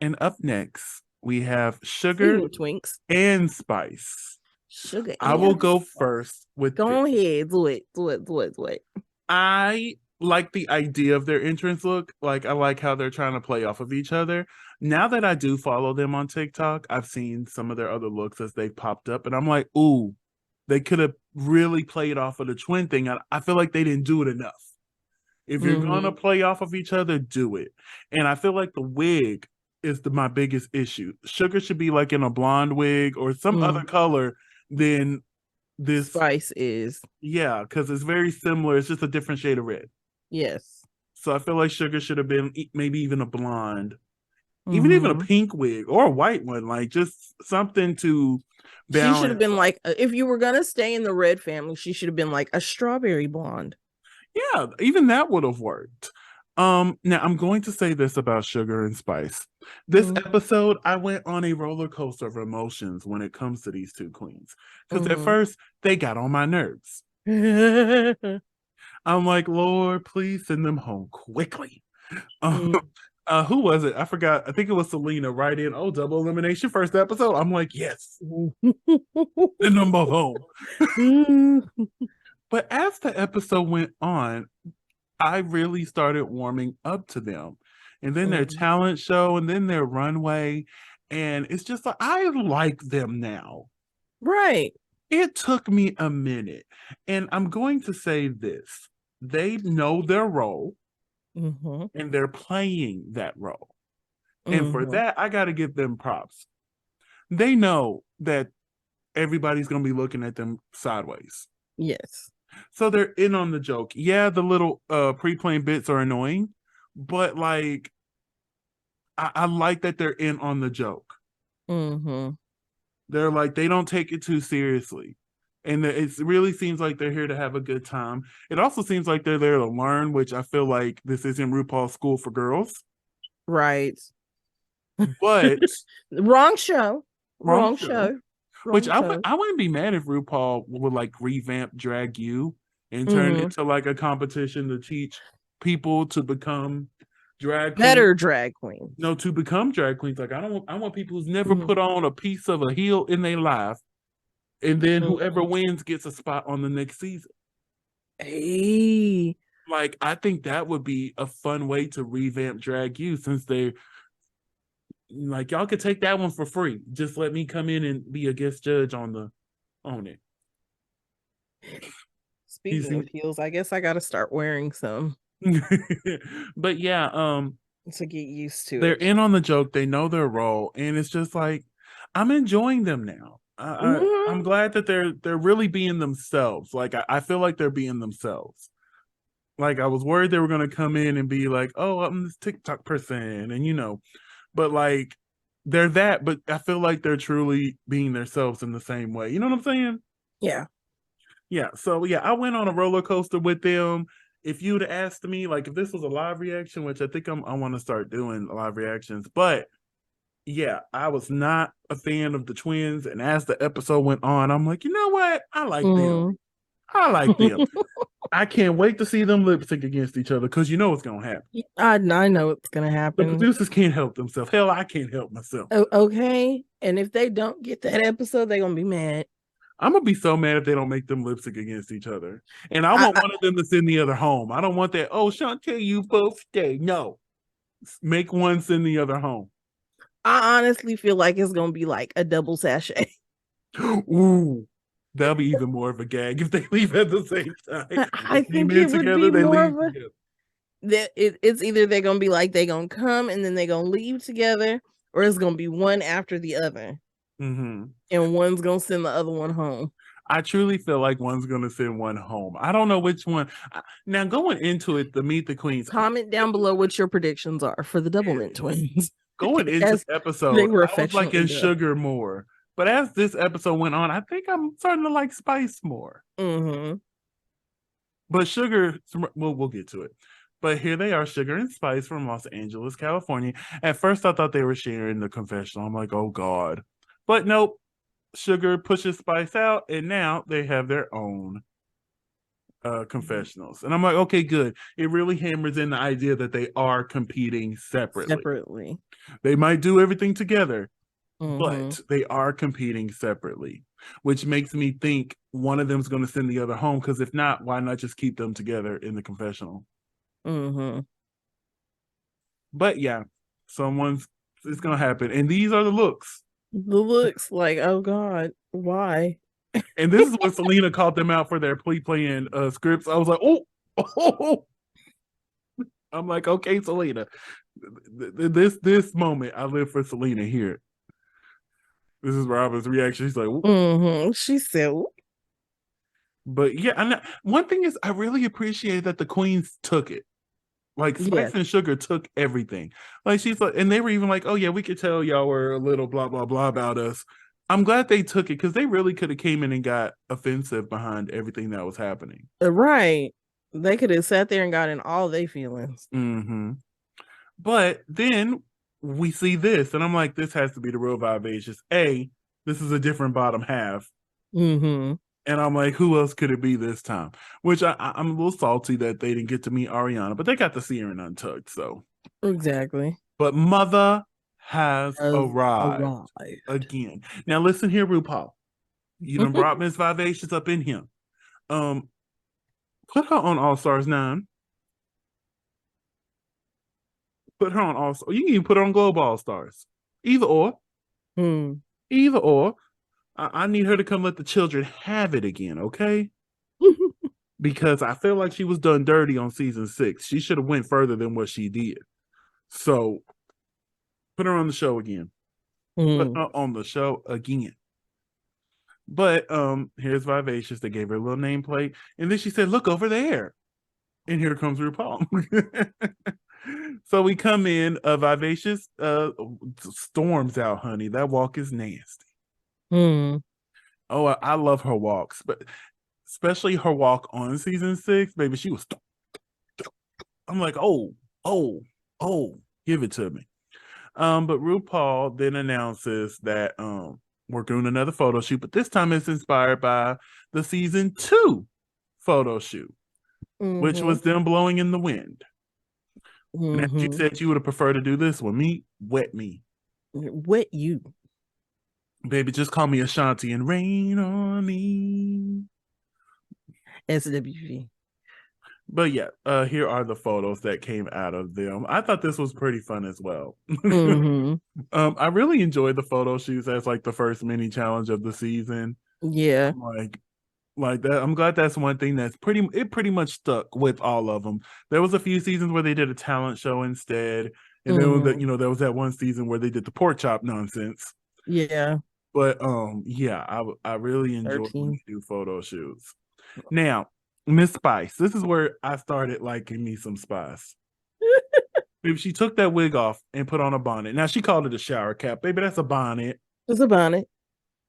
And up next, we have Sugar Twinks and Spice. Sugar. I will go first with. Go ahead, do it. I like the idea of their entrance look. Like, I like how they're trying to play off of each other. Now that I do follow them on TikTok, I've seen some of their other looks as they've popped up, and I'm like, ooh, they could have really played off of the twin thing. I feel like they didn't do it enough. If you're gonna play off of each other, do it. And I feel like the wig is my biggest issue. Sugar should be like in a blonde wig or some other color than this. Spice is. Yeah, because it's very similar. It's just a different shade of red. Yes. So I feel like Sugar should have been maybe even a blonde, even a pink wig or a white one, like just something to balance. She should have been like, if you were gonna stay in the red family, she should have been like a strawberry blonde. Yeah, even that would have worked. Now I'm going to say this about Sugar and Spice. This episode, I went on a roller coaster of emotions when it comes to these two queens. Because at first, they got on my nerves. I'm like, Lord, please send them home quickly. Who was it? I forgot. I think it was Selena right in. Oh, double elimination first episode. I'm like, yes. Send them both home. But as the episode went on, I really started warming up to them. And then their talent show and then their runway. And it's just like, I like them now. Right. It took me a minute. And I'm going to say this. They know their role and they're playing that role. And for that, I got to give them props. They know that everybody's going to be looking at them sideways. Yes. So they're in on the joke. Yeah, the little pre-planned bits are annoying, but like, I like that they're in on the joke. They're like, they don't take it too seriously. And it really seems like they're here to have a good time. It also seems like they're there to learn, which I feel like this isn't RuPaul's School for Girls. Right. But wrong show. Which I wouldn't be mad if RuPaul would like revamp Drag U and turn it into like a competition to teach people to become drag queens. Better drag queens. No, to become drag queens. Like, I want people who's never put on a piece of a heel in their life, and then whoever wins gets a spot on the next season. Hey. Like, I think that would be a fun way to revamp Drag U, since they're like, y'all could take that one for free. Just let me come in and be a guest judge on it. Speaking of heels, I guess I got to start wearing some. But yeah, to get used to they're it. in on the joke. They know their role, and it's just like, I'm enjoying them now. I'm glad that they're really being themselves. Like, I feel like they're being themselves. Like, I was worried they were gonna come in and be like, oh, I'm this TikTok person, and but like, they're that, but I feel like they're truly being themselves in the same way. You know what I'm saying? Yeah. Yeah. So yeah, I went on a roller coaster with them. If you'd asked me, like, if this was a live reaction, which I think I want to start doing live reactions, but yeah, I was not a fan of the twins. And as the episode went on, I'm like, you know what? I like them. I like them. I can't wait to see them lip sync against each other, because what's going to happen. I know it's going to happen. The producers can't help themselves. Hell, I can't help myself. Okay. And if they don't get that episode, they're going to be mad. I'm going to be so mad if they don't make them lip sync against each other. And I want one of them to send the other home. I don't want that, oh, Shantae, you both stay. No. Make one send the other home. I honestly feel like it's going to be like a double sachet. Ooh. That'll be even more of a gag if they leave at the same time. I think it would be more of a... It's either they're going to be like, they're going to come and then they're going to leave together, or it's going to be one after the other. And one's going to send the other one home. I truly feel like one's going to send one home. I don't know which one. Now, going into it, the Meet the Queens. Comment down below what your predictions are for the Double Mint twins. Going into this episode, I was liking Sugar more. But as this episode went on, I think I'm starting to like Spice more. But Sugar, we'll get to it. But here they are, Sugar and Spice from Los Angeles, California. At first, I thought they were sharing the confessional. I'm like, oh, God. But nope. Sugar pushes Spice out, and now they have their own confessionals. And I'm like, okay, good. It really hammers in the idea that they are competing separately. They might do everything together, but they are competing separately, which makes me think one of them's going to send the other home, because if not, why not just keep them together in the confessional? Mm-hmm. But yeah, it's gonna happen. And these are the looks. The looks like, oh God, why? And this is when Selena called them out for their playing scripts. I was like, oh. I'm like, okay, Selena. This moment, I live for Selena here. This is Robin's reaction. She's like, mm-hmm. She said, ooh. But yeah, one thing is, I really appreciate that the queens took it. Like Spice and Sugar took everything. Like she's like, and they were even like, oh yeah, we could tell y'all were a little blah blah blah about us. I'm glad they took it because they really could have came in and got offensive behind everything that was happening. Right. They could have sat there and got in all their feelings. Mm-hmm. But then we see this, and I'm like, this has to be the real Vivacious. This is a different bottom half. Mm-hmm. And I'm like, who else could it be this time? Which I'm a little salty that they didn't get to meet Ariana, but they got to see her in Untucked, so. Exactly. But Mother has arrived again. Now listen here, RuPaul. You done brought Miss Vivacious up in here. Put her on All Stars 9. Put her on All Stars. You can even put her on Global All Stars. Either or. Either or. I need her to come let the children have it again, okay? Because I feel like she was done dirty on season 6. She should have went further than what she did. So put her on the show again. Put her on the show again. But here's Vivacious. They gave her a little nameplate. And then she said, look over there. And here comes RuPaul. So we come in, Vivacious storms out, honey. That walk is nasty. Oh, I love her walks, but especially her walk on season 6, baby. She was. I'm like, oh, give it to me. But RuPaul then announces that we're doing another photo shoot, but this time it's inspired by the season 2 photo shoot, which was them blowing in the wind. And she said you would have preferred to do this one. Me, wet me. Wet you. Baby, just call me Ashanti and rain on me. SWV. But yeah, here are the photos that came out of them. I thought this was pretty fun as well. I really enjoyed the photo shoots as like the first mini challenge of the season. Yeah. Like that. I'm glad that's one thing that's pretty much stuck with all of them. There was a few seasons where they did a talent show instead. And then there was that one season where they did the pork chop nonsense. Yeah. But yeah, I really enjoy when they do photo shoots. Now, Miss Spice, this is where I started liking me some Spice. Baby, she took that wig off and put on a bonnet. Now she called it a shower cap. Baby, that's a bonnet. It's a bonnet.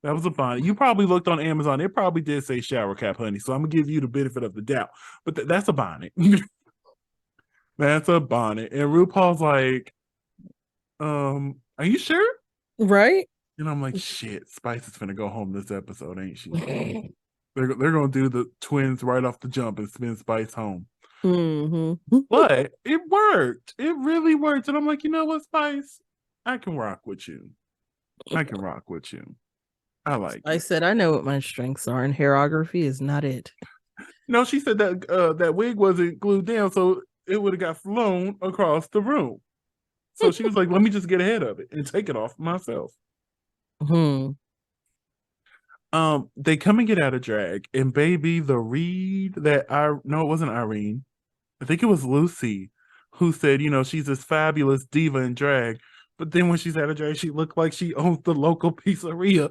That was a bonnet. You probably looked on Amazon. It probably did say shower cap, honey. So I'm gonna give you the benefit of the doubt. But that's a bonnet. That's a bonnet. And RuPaul's like, are you sure? Right? And I'm like, shit, Spice is gonna go home this episode, ain't she? They're gonna do the twins right off the jump and spin Spice home. But it worked. It really worked. And I'm like, you know what, Spice? I can rock with you. I like I said, I know what my strengths are, and hairography is not it. No, she said that that wig wasn't glued down, so it would have got flown across the room. So she was like, let me just get ahead of it and take it off myself. They come and get out of drag, and baby, the read that no, it wasn't Irene. I think it was Lucy who said, she's this fabulous diva in drag, but then when she's out of drag, she looked like she owns the local pizzeria.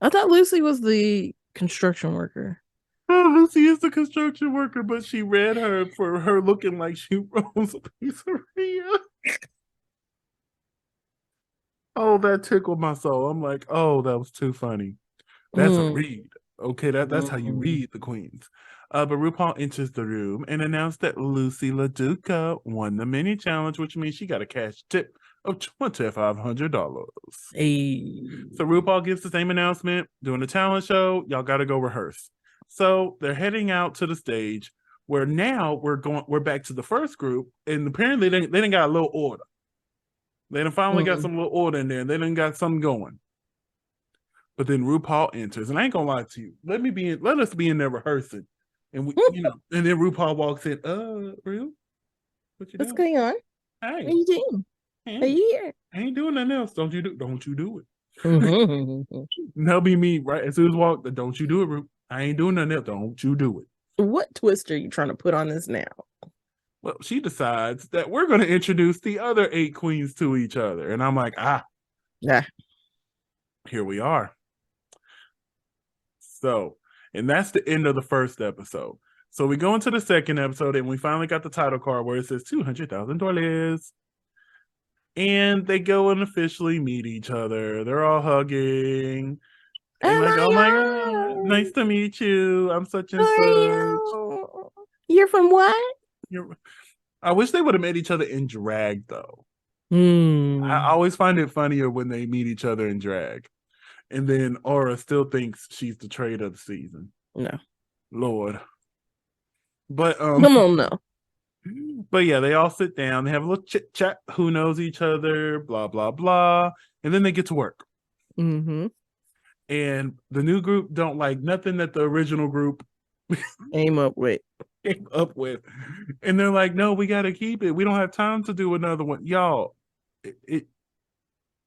I thought Lucy was the construction worker. Oh, Lucy is the construction worker, but she read her for her looking like she owns a pizzeria. Oh, that tickled my soul. I'm like, oh, that was too funny. That's a read. Okay, that's how you read the queens. But RuPaul enters the room and announced that Lucy LaDuca won the mini challenge, which means she got a cash tip of $2,500. Hey. So RuPaul gives the same announcement, doing a talent show. Y'all got to go rehearse. So they're heading out to the stage where now we're back to the first group, and apparently they didn't got a little order. They done finally got some little order in there, and they done got something going. But then RuPaul enters, and I ain't gonna lie to you. Let us be in there rehearsing, And and then RuPaul walks in, Ru, what you What's doing? going on? Hey, What are you doing? Are you here? I ain't doing nothing else. Don't you do it. Mm-hmm. That'll be me right as soon as walk. Don't you do it, Ru. I ain't doing nothing else. Don't you do it. What twist are you trying to put on this now? Well, she decides that we're going to introduce the other 8 queens to each other. And I'm like, Yeah. Here we are. So, and that's the end of the first episode. So we go into the second episode and we finally got the title card where it says $200,000. And they go and officially meet each other. They're all hugging. And like, oh my God, nice to meet you. I'm such and such. You're from what? I wish they would have met each other in drag, though. I always find it funnier when they meet each other in drag. And then Aura still thinks she's the trade of the season. No. Lord. But come on, no. But yeah, they all sit down, they have a little chit chat, who knows each other, blah blah blah, and then they get to work. Mm-hmm. And the new group don't like nothing that the original group came up with. And they're like, no, we got to keep it. We don't have time to do another one. Y'all,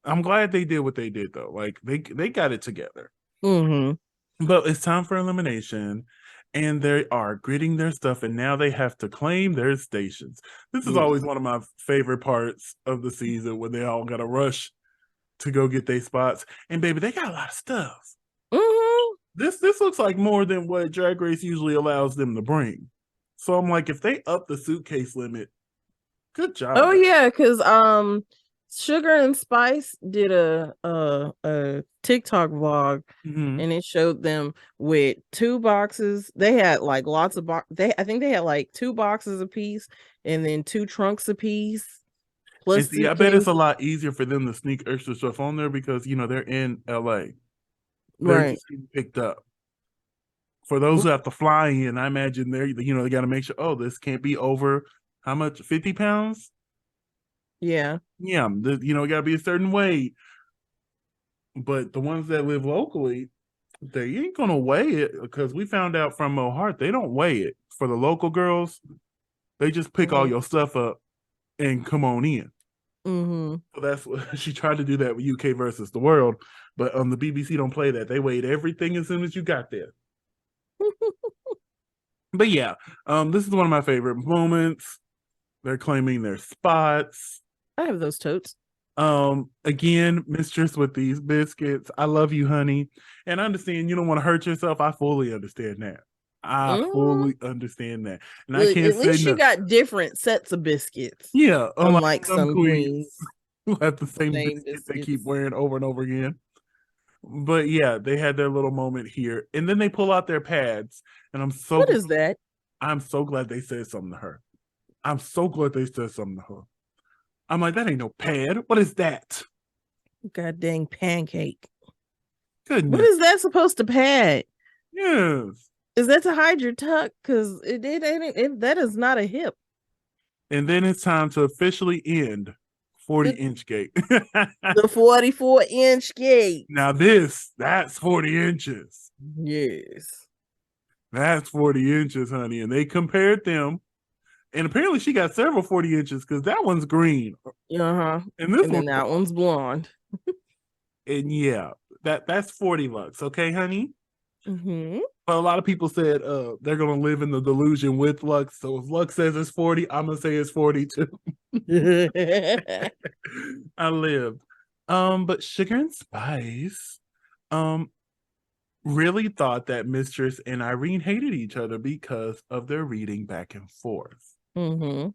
I'm glad they did what they did, though. Like, they got it together. Mm-hmm. But it's time for elimination. And they are gritting their stuff, and now they have to claim their stations. This is always one of my favorite parts of the season, when they all got to rush to go get their spots. And baby, they got a lot of stuff. Mm-hmm. This looks like more than what Drag Race usually allows them to bring. So I'm like, if they up the suitcase limit, good job. Oh yeah, because Sugar and Spice did a TikTok vlog, and it showed them with 2 boxes. They had like lots of I think they had like 2 boxes a piece, and then 2 trunks a piece. Plus, I bet it's a lot easier for them to sneak extra stuff on there because they're in LA. They're just getting picked up. For those who have to fly in, I imagine they got to make sure. This can't be over how much? 50 pounds. Yeah, it got to be a certain weight. But the ones that live locally, they ain't gonna weigh it, because we found out from Mo Heart they don't weigh it. For the local girls, they just pick all your stuff up and come on in. So that's what she tried to do, that with UK versus the World, but the BBC don't play that. They weighed everything as soon as you got there. But yeah, this is one of my favorite moments. They're claiming their spots. I have those totes. Again, Mistress with these biscuits. I love you, honey. And I understand you don't want to hurt yourself. I fully understand that. Fully understand that. And I can't say least you got different sets of biscuits. Yeah, unlike some queens who have the same biscuits they keep wearing over and over again. But yeah, they had their little moment here. And then they pull out their pads. And I'm so What is that? I'm so glad they said something to her. I'm so glad they said something to her. I'm like, that ain't no pad. What is that? God dang pancake. Goodness. What is that supposed to pad? Yes. Is that to hide your tuck? Because that is not a hip. And then it's time to officially end 40-inch gate. The 44-inch gate. Now that's 40 inches. Yes. That's 40 inches, honey. And they compared them. And apparently she got several 40 inches, because that one's green. And then that one's blonde. And yeah, that's 40 lux. Okay, honey? But a lot of people said they're going to live in the delusion with Lux. So if Lux says it's 40, I'm going to say it's 40 too. I lived. But Sugar and Spice really thought that Mistress and Irene hated each other because of their reading back and forth. And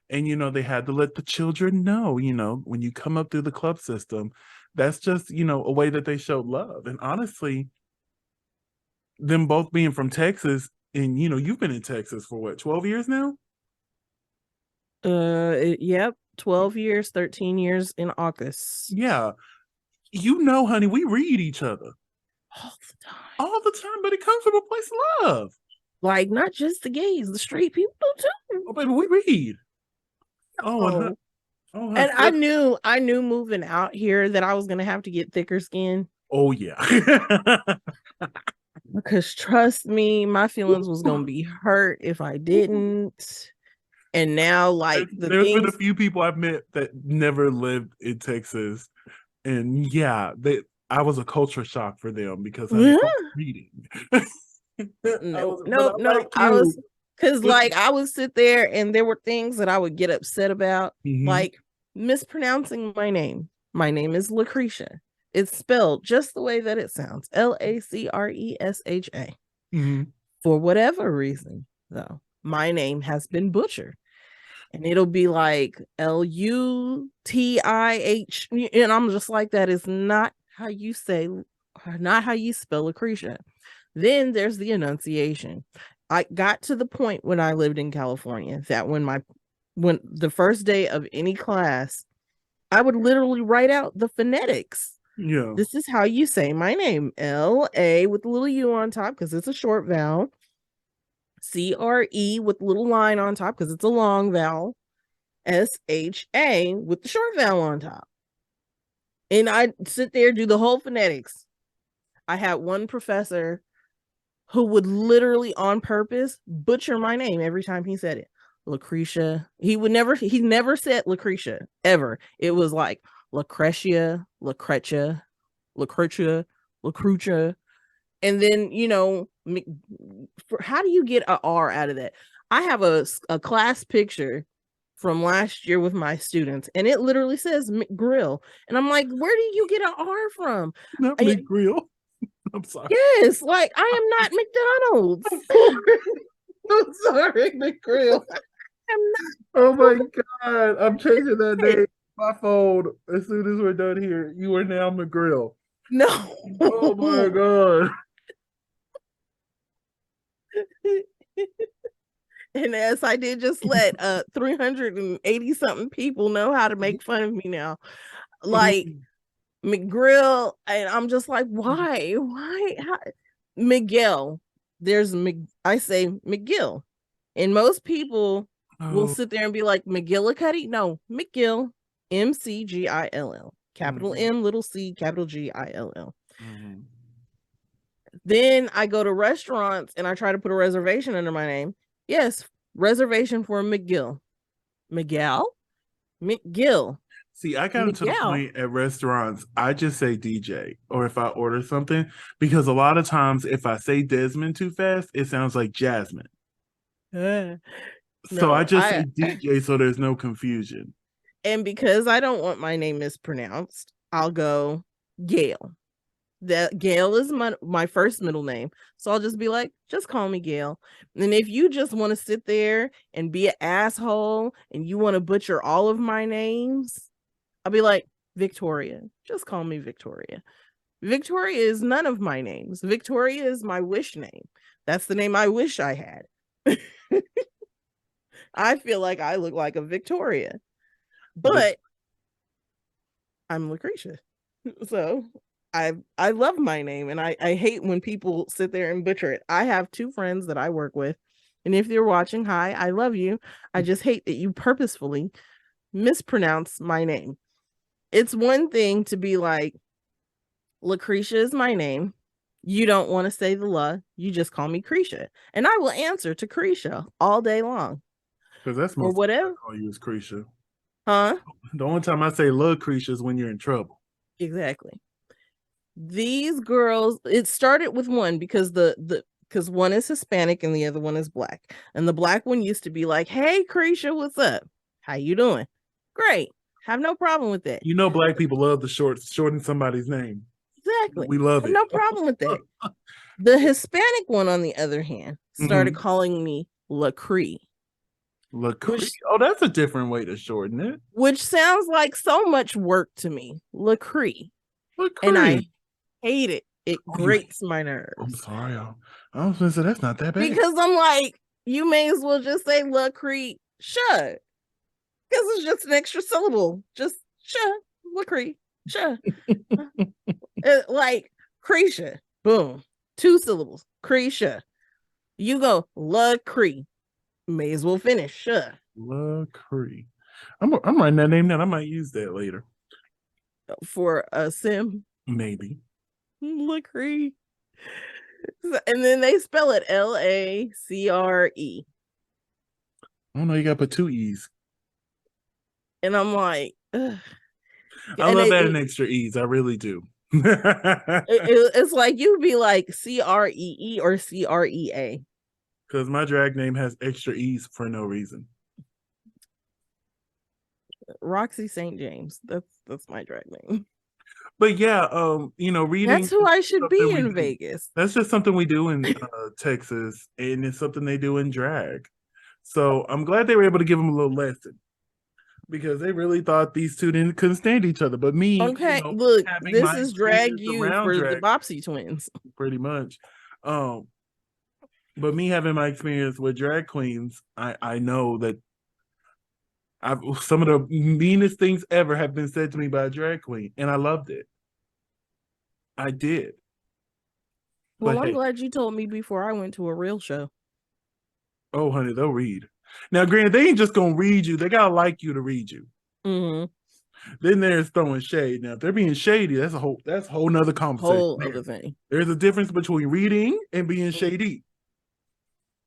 they had to let the children know, when you come up through the club system, that's just a way that they showed love. And honestly, them both being from Texas, and you've been in Texas for what, 12 years now? Yep, 12 years, 13 years in August. Yeah, honey, we read each other all the time, but it comes from a place of love. Like, not just the gays, the straight people too. Oh, baby, we read. And I knew moving out here that I was gonna have to get thicker skin. Oh yeah. Because trust me, my feelings was gonna be hurt if I didn't. And now, like there's been a few people I've met that never lived in Texas, and yeah, I was a culture shock for them because I was reading. Nope. I was because like I would sit there and there were things that I would get upset about, like mispronouncing my name. My name is LaCresha. It's spelled just the way that it sounds, LACRESHA. For whatever reason, though, my name has been butchered. And it'll be like LUTIH. And I'm just like, that is not how you say, not how you spell LaCresha. Then there's the enunciation. I got to the point when I lived in California that when the first day of any class, I would literally write out the phonetics. Yeah. This is how you say my name. LA with a little U on top because it's a short vowel. CRE with a little line on top because it's a long vowel. SHA with the short vowel on top. And I sit there, do the whole phonetics. I had one professor who would literally on purpose butcher my name every time he said it. LaCresha. He never said LaCresha ever. It was like LaCresha, LaCresha. And then, how do you get an R out of that? I have a class picture from last year with my students, and it literally says McGrill. And I'm like, where do you get an R from? Not McGrill. I'm sorry. Yes, like I am not McDonald's. I'm sorry, McGrill. I'm not. Oh my God. I'm changing that name. My phone as soon as we're done here. You are now McGrill. No. Oh my God. And as I did just let 380 something people know how to make fun of me now. Like McGrill, and I'm just like, why? How? Miguel. I say McGill. And most people will sit there and be like, McGillicuddy? No, McGill. McGill. Capital M, little c, capital GILL. Then I go to restaurants and I try to put a reservation under my name. Yes, reservation for McGill. McGill. See, I got into the point at restaurants, I just say DJ, or if I order something, because a lot of times if I say Desmond too fast, it sounds like Jasmine. So I just say DJ so there's no confusion. And because I don't want my name mispronounced, I'll go Gail. That Gail is my first middle name. So I'll just be like, just call me Gail. And if you just want to sit there and be an asshole and you want to butcher all of my names, I'll be like, Victoria. Just call me Victoria. Victoria is none of my names. Victoria is my wish name. That's the name I wish I had. I feel like I look like a Victoria. But I'm LaCresha. So I love my name, and I hate when people sit there and butcher it. I have 2 friends that I work with, and if you're watching, hi, I love you. I just hate that you purposefully mispronounce my name. It's one thing to be like, LaCresha is my name. You don't want to say the La, you just call me Cresha, and I will answer to Cresha all day long. Because that's or whatever. I call you as Cresha. Huh? The only time I say love Cresha is when you're in trouble. Exactly. These girls, it started with one because because one is Hispanic and the other one is Black. And the Black one used to be like, hey, Cresha, what's up? How you doing? Great. Have no problem with that. You know, Black people love the shorten somebody's name. Exactly. We love it. No problem with that. The Hispanic one, on the other hand, started calling me LaCree. Oh, that's a different way to shorten it. Which sounds like so much work to me. LaCree. And I hate it. It grates my nerves. I'm sorry. I was going to say that's not that bad. Because I'm like, you may as well just say LaCree. Because it's just an extra syllable. Just LaCree. Like Cresha. Boom. 2 syllables. Cresha. You go LaCree. May as well finish. LaCree. I'm writing that name down. I might use that later. For a sim? Maybe. LaCree. And then they spell it LACRE. Oh no, you gotta put 2 E's. And I'm like, ugh. I love adding extra E's. I really do. It's like you'd be like CREE or CREA. Because my drag name has extra E's for no reason. Roxy St. James. That's my drag name. But yeah, reading. That's who I should be in Vegas. That's just something we do in Texas, and it's something they do in drag. So I'm glad they were able to give them a little lesson, because they really thought these two couldn't stand each other. But me, okay, look, this is drag you for the Bopsy twins, pretty much. But me having my experience with drag queens, I know that some of the meanest things ever have been said to me by a drag queen, and I loved it. I did. Well, I'm glad you told me before I went to a real show. Oh, honey, they'll read. Now, granted, they ain't just gonna read you; they gotta like you to read you. Mm-hmm. Then there's throwing shade. Now, if they're being shady, that's a whole nother conversation. Whole other thing. There's a difference between reading and being shady.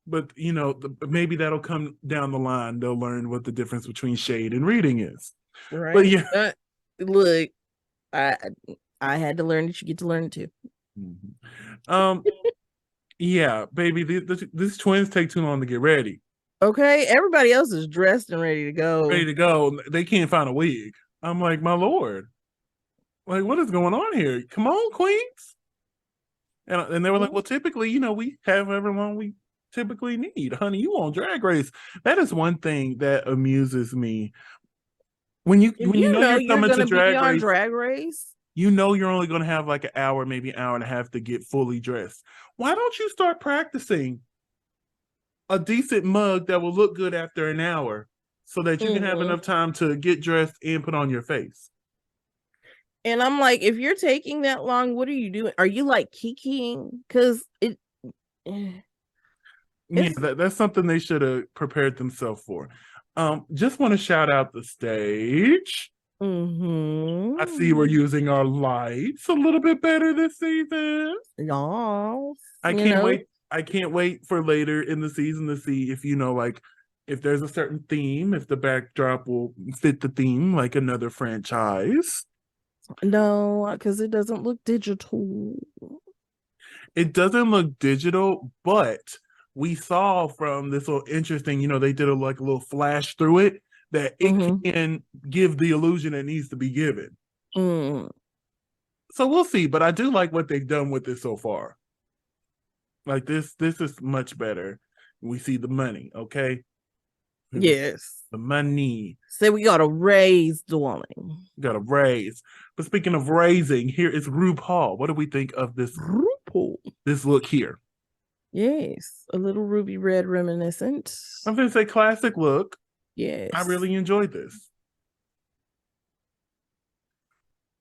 But maybe that'll come down the line. They'll learn what the difference between shade and reading is. Right. But yeah, look, I had to learn it. You get to learn it too. Mm-hmm. Yeah, baby, these twins take too long to get ready. Okay, everybody else is dressed and ready to go. Ready to go. They can't find a wig. I'm like, my lord, like, what is going on here? Come on, queens. And they were like, well, typically, we have however long we typically need. Honey, you on Drag Race. That is one thing that amuses me. When you know you're coming to Drag Race, you know you're only going to have like an hour, maybe an hour and a half to get fully dressed. Why don't you start practicing a decent mug that will look good after an hour, so that you can have enough time to get dressed and put on your face? And I'm like, if you're taking that long, what are you doing? Are you like kikiing? Because that's something they should have prepared themselves for. Just want to shout out the stage. Mm-hmm. I see we're using our lights a little bit better this season. Yes. I can't wait. I can't wait for later in the season to see if if there's a certain theme, if the backdrop will fit the theme like another franchise. No, because it doesn't look digital. It doesn't look digital, but we saw from this little interesting, they did a little flash through it, that it can give the illusion it needs to be given. So we'll see, but I do like what they've done with this so far. Like this is much better. We see the money, okay? Yes. The money. So we got to raise, darling. Got to raise. But speaking of raising, here is RuPaul. What do we think of this RuPaul? This look here. Yes, a little ruby red reminiscent. I'm going to say classic look. Yes. I really enjoyed this.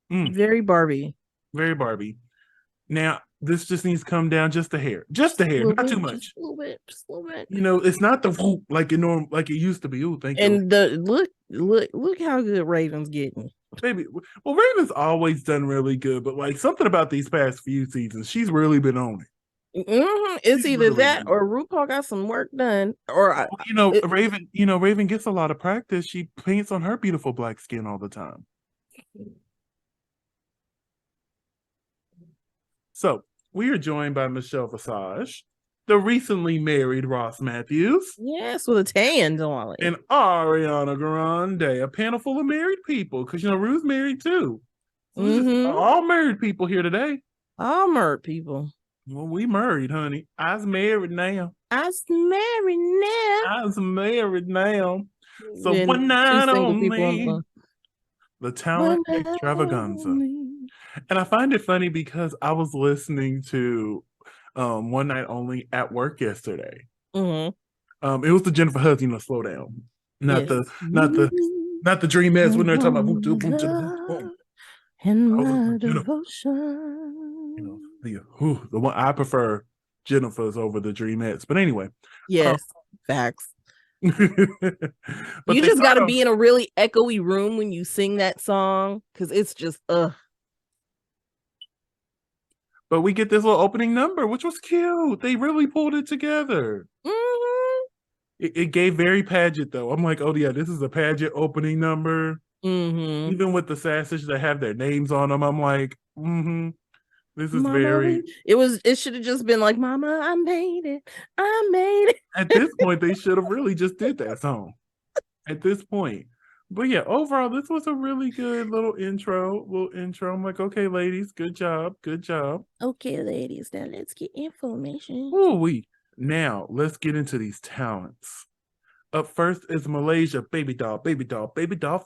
Very Barbie. Very Barbie. Now, this just needs to come down just a hair. Just a hair, not too much. Just a little bit. Just a little bit. It's not the whoop like it used to be. Ooh, thank you. And the look how good Raven's getting. Baby, well, Raven's always done really good, but like something about these past few seasons, she's really been on it. It's either really that good, or RuPaul got some work done, or Raven gets a lot of practice. She paints on her beautiful black skin all the time. So we are joined by Michelle Visage, the recently married Ross Matthews. Yes, with a tan, darling. And Ariana Grande, a panel full of married people, because Ru's married too. So all married people here today. All married people. Well, we married, honey. I's married now. I's married now. I's married now. So then one night only. The talent extravaganza. And I find it funny because I was listening to One Night Only at work yesterday. It was the Jennifer Hudson, slow down. Not the Dreamettes when they're talking about boom, boom, boom, boom. And my devotion. The one I prefer Jennifer's over the Dreamettes. But anyway. Yes, facts. You just got to be in a really echoey room when you sing that song, because it's just But we get this little opening number, which was cute. They really pulled it together. Mm-hmm. It gave very pageant though. I'm like, oh yeah, this is a pageant opening number. Mm-hmm. Even with the sausage that have their names on them, I'm like, this is Mama, very. it should have just been like, Mama, I made it. I made it. At this point, they should have really just did that song. At this point. But yeah, overall, this was a really good little intro. I'm like, okay, ladies, good job. Good job. Okay, ladies, now let's get information. Ooh, now let's get into these talents. Up first is Malaysia Baby Doll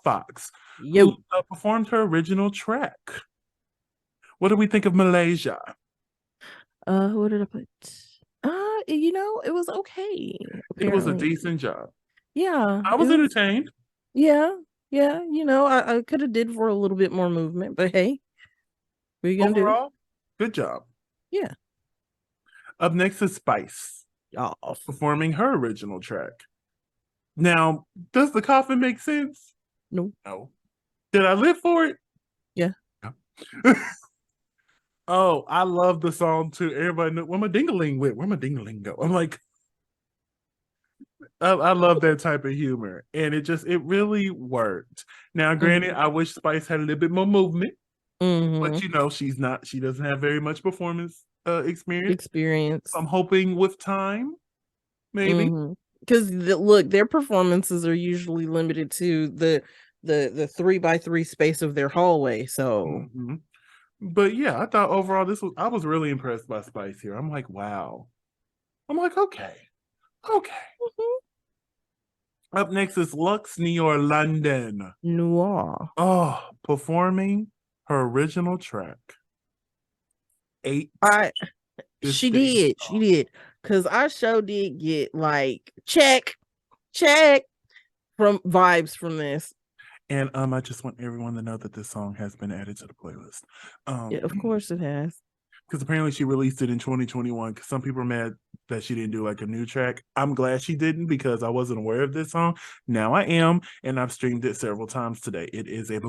Fox, who performed her original track. What do we think of Malaysia? What did I put? It was okay. Apparently. It was a decent job. Yeah. I was entertained. Yeah. Yeah. I could have did for a little bit more movement, but hey, what are you gonna Overall, good job. Yeah. Up next is Spice, performing her original track. Now, does the coffin make sense? No. Did I live for it? Yeah. Oh, I love the song too. Everybody knew where my ding-a-ling went. Where my ding-a-ling go? I'm like, I love that type of humor, and it really worked. Now, granted, I wish Spice had a little bit more movement, but she doesn't have very much performance experience. I'm hoping with time, maybe. Because look, their performances are usually limited to the 3x3 space of their hallway. So, but yeah, I thought overall I was really impressed by Spice here. I'm like, wow. I'm like, okay. Up next is Lux Noir London. Oh, performing her original track. She did. Because our show did get like check from vibes from this. And I just want everyone to know that this song has been added to the playlist. Yeah, of course it has. Because apparently she released it in 2021. Because some people are mad that she didn't do like a new track. I'm glad she didn't because I wasn't aware of this song. Now I am, and I've streamed it several times today. It is a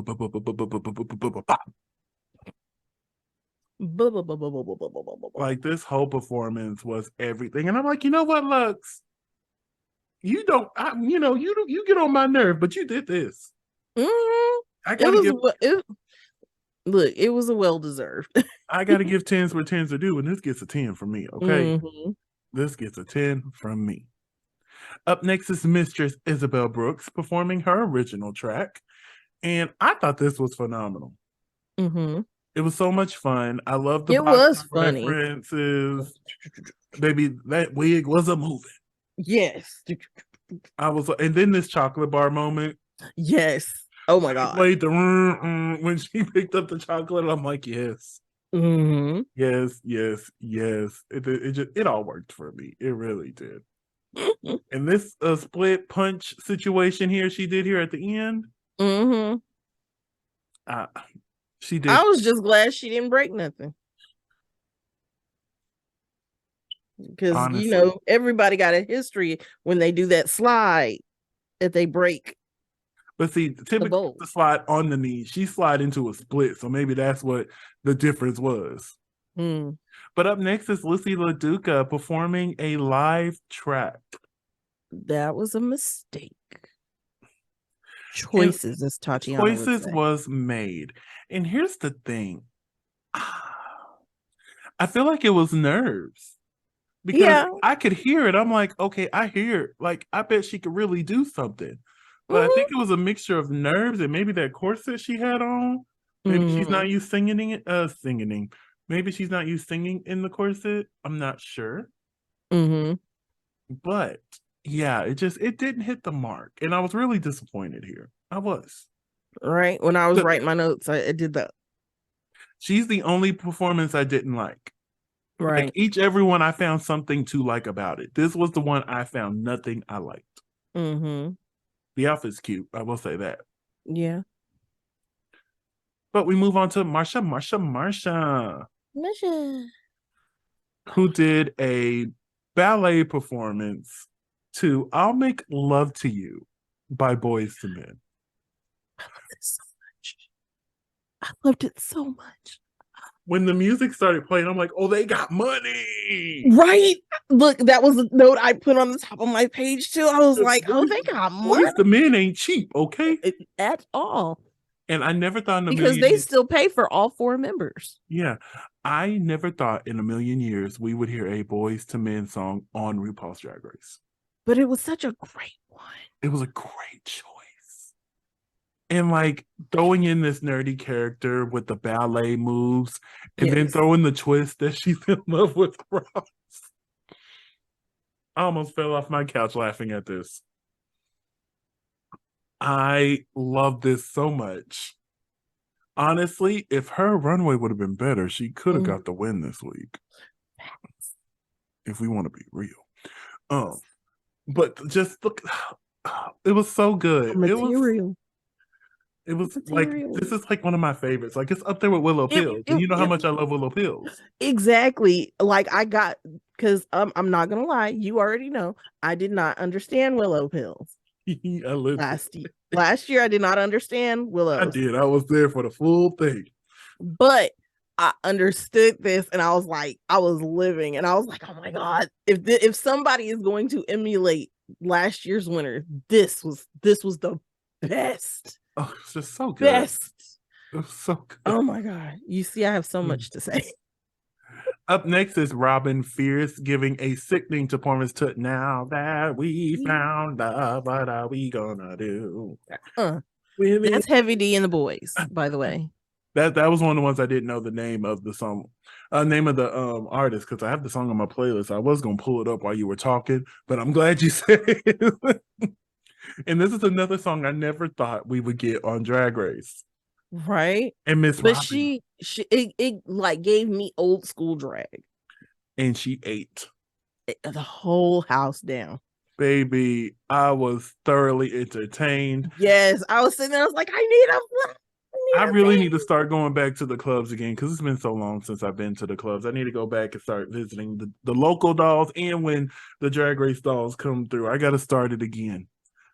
like this whole performance was everything, and I'm like, you know what, Lux? You don't, you get on my nerve, but you did this. I gotta look, it was a well-deserved. I gotta give 10s where 10s are due, and this gets a 10 from me, okay? This gets a 10 from me. Up next is Mistress Isabel Brooks performing her original track, and I thought this was phenomenal. It was so much fun. I love the references. Baby, that wig was a moving. Yes. And then this chocolate bar moment. Yes. Oh my God. Played the when she picked up the chocolate. I'm like, yes. Yes. It all worked for me. It really did. And this split punch situation here she did here at the end. She did. I was just glad she didn't break nothing. Because everybody got a history when they do that slide that they break. But see, typically the slide on the knee, she slide into a split, so maybe that's what the difference was. But up next is Lucy LaDuca performing a live track. That was a mistake. Choices, as Tatiana would say. Choices was made. And here's the thing. I feel like it was nerves. Because I could hear it. I'm like, okay, I hear it. Like, I bet she could really do something. But I think it was a mixture of nerves and maybe that corset she had on. Maybe she's not used singing. Maybe she's not used singing in the corset. I'm not sure. But yeah, it didn't hit the mark. And I was really disappointed here. I was. Right. When I was writing my notes, I did that. She's the only performance I didn't like. Right. Like everyone I found something to like about it. This was the one I found nothing I liked. The outfit's cute. I will say that. Yeah. But we move on to Marsha, who did a ballet performance to I'll Make Love to You by Boyz II Men. I loved it so much. when the music started playing, I'm like, oh, they got money. Right? Look, that was a note I put on the top of my page too. I was like, oh, they got money. The men ain't cheap, okay? At all. And I never thought in a because million they years, still pay for all 4 members. Yeah. I never thought in a million years we would hear a Boys to Men song on RuPaul's Drag Race. But it was such a great one. It was a great choice. And like throwing in this nerdy character with the ballet moves and then throwing the twist that she's in love with Ross. I almost fell off my couch laughing at this. I love this so much. Honestly, if her runway would have been better, she could have got the win this week. If we want to be real. But just look, it was so good. Material. It was like, this is like one of my favorites. Like, it's up there with Willow Pills. And you know how much I love Willow Pills. Exactly. Like, I got, because I'm not going to lie, you already know, I did not understand Willow Pills. Last year, I did not understand Willow. I did. I was there for the full thing. But I understood this, and I was like, I was living, and I was like, oh my God, if somebody is going to emulate last year's winner, this was the best. Oh, it's just so good. Best. It was so good. Oh my God. You see, I have so much to say. Up next is Robin Fierce giving a sickening performance to Now That We Found Love, what are we gonna do? That's Heavy D and the Boys, by the way. That was one of the ones I didn't know the name of the song, name of the artist, because I have the song on my playlist. I was gonna pull it up while you were talking, but I'm glad you said it. And this is another song I never thought we would get on Drag Race. Right. And Miss But Robin. it like gave me old school drag. And she ate the whole house down. Baby, I was thoroughly entertained. Yes, I was sitting there, I was like, I really need to start going back to the clubs again, because it's been so long since I've been to the clubs. I need to go back and start visiting the local dolls, and when the Drag Race dolls come through, I got to start it again.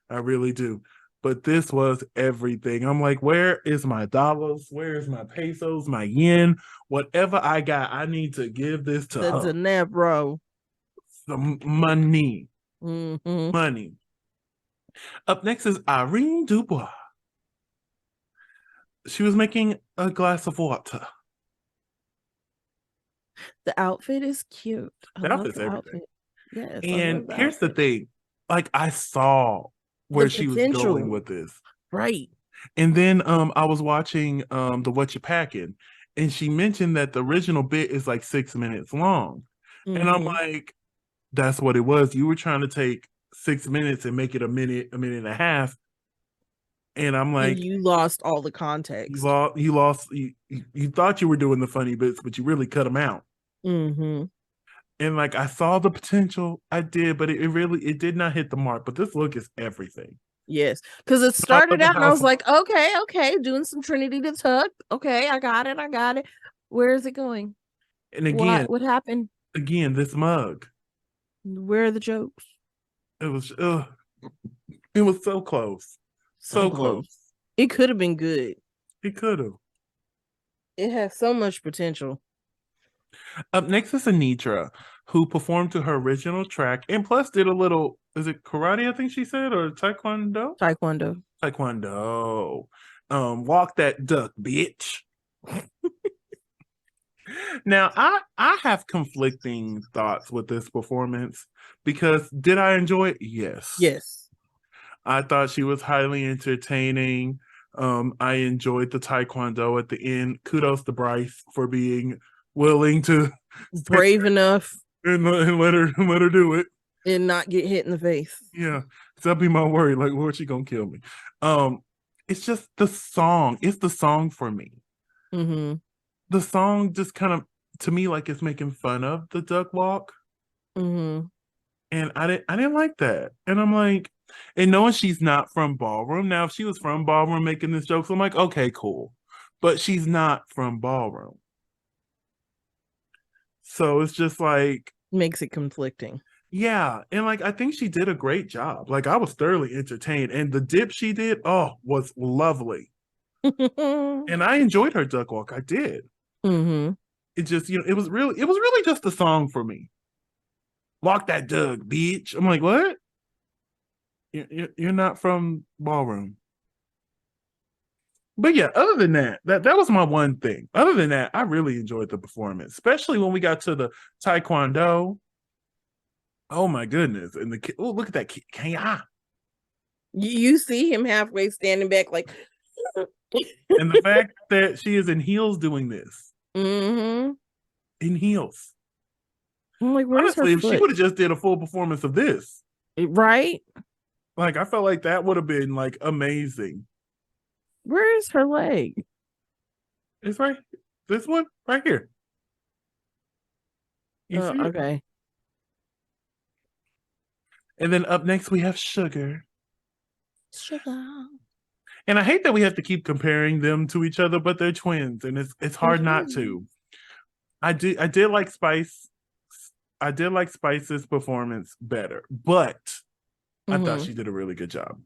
I really do. But this was everything. I'm like, where is my dollars? Where is my pesos, my yen? Whatever I got, I need to give this to her. The Zanebro. Some money. Money. Up next is Irene Dubois. She was making a glass of water. The outfit is cute. The outfit's everything. Outfit. Yes. And here's the thing. Like, I saw where she was going with this. Right. And then I was watching the What You Packing, and she mentioned that the original bit is like 6 minutes long. And I'm like, that's what it was. You were trying to take 6 minutes and make it a minute and a half. And I'm like, and you lost all the context. You thought you were doing the funny bits, but you really cut them out. And like, I saw the potential, I did, but it did not hit the mark. But this look is everything. Yes, because it started out and I was like, okay, doing some Trinity the Tuck. Okay, I got it. Where is it going? And again, what happened? Again, this mug. Where are the jokes? It was so close. So close. It could have been good. It could have. It has so much potential. Up next is Anitra, who performed to her original track and plus did a little, is it karate, I think she said, or taekwondo? Taekwondo. Walk that duck, bitch. Now, I have conflicting thoughts with this performance, because did I enjoy it? Yes. I thought she was highly entertaining. I enjoyed the taekwondo at the end. Kudos to Bryce for being willing to brave enough and let her do it and not get hit in the face. Yeah, that'd be my worry. Like, Lord, she gonna kill me. It's just the song. It's the song for me. The song just kind of, to me, like, it's making fun of the duck walk. And I didn't like that. And I'm like, and knowing she's not from ballroom. Now, if she was from ballroom making this joke, so I'm like, okay, cool. But she's not from ballroom. So it's just like, makes it conflicting. Yeah. And like, I think she did a great job. Like, I was thoroughly entertained. And the dip she did, was lovely. And I enjoyed her duck walk. I did. It just, it was really just a song for me. Lock that Doug, bitch. I'm like, what? You're not from Ballroom. But yeah, other than that was my one thing. Other than that, I really enjoyed the performance, especially when we got to the Taekwondo. Oh my goodness. And the kid, oh, look at that kid. You see him halfway standing back like and the fact that she is in heels doing this. In heels. I'm like, where's honestly, her if foot? she would have just did a full performance of this. Right? Like, I felt like that would have been like amazing. Where is her leg? It's right. This one right here. You see it? Okay. And then up next we have Sugar. Sugar. And I hate that we have to keep comparing them to each other, but they're twins, and it's hard not to. I did like Spice. I did like Spice's performance better, but I thought she did a really good job.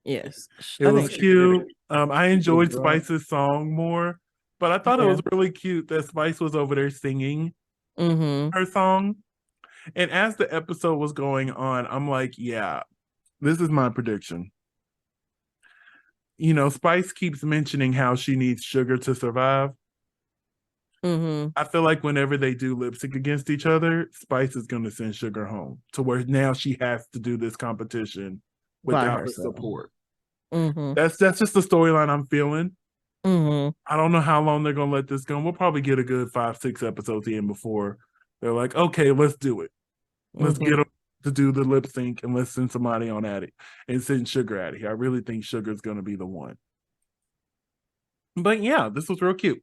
Yes. It was cute. I enjoyed Spice's song more, but I thought it was really cute that Spice was over there singing her song. And as the episode was going on, I'm like, yeah, this is my prediction. Spice keeps mentioning how she needs Sugar to survive. I feel like whenever they do lip sync against each other, Spice is going to send Sugar home to where now she has to do this competition without her support. That's just the storyline I'm feeling. I don't know how long they're going to let this go. We'll probably get a good 5-6 episodes in before they're like, okay, let's do it. Let's get them to do the lip sync and let's send somebody on at it and send Sugar at it. I really think Sugar's going to be the one. But yeah, this was real cute.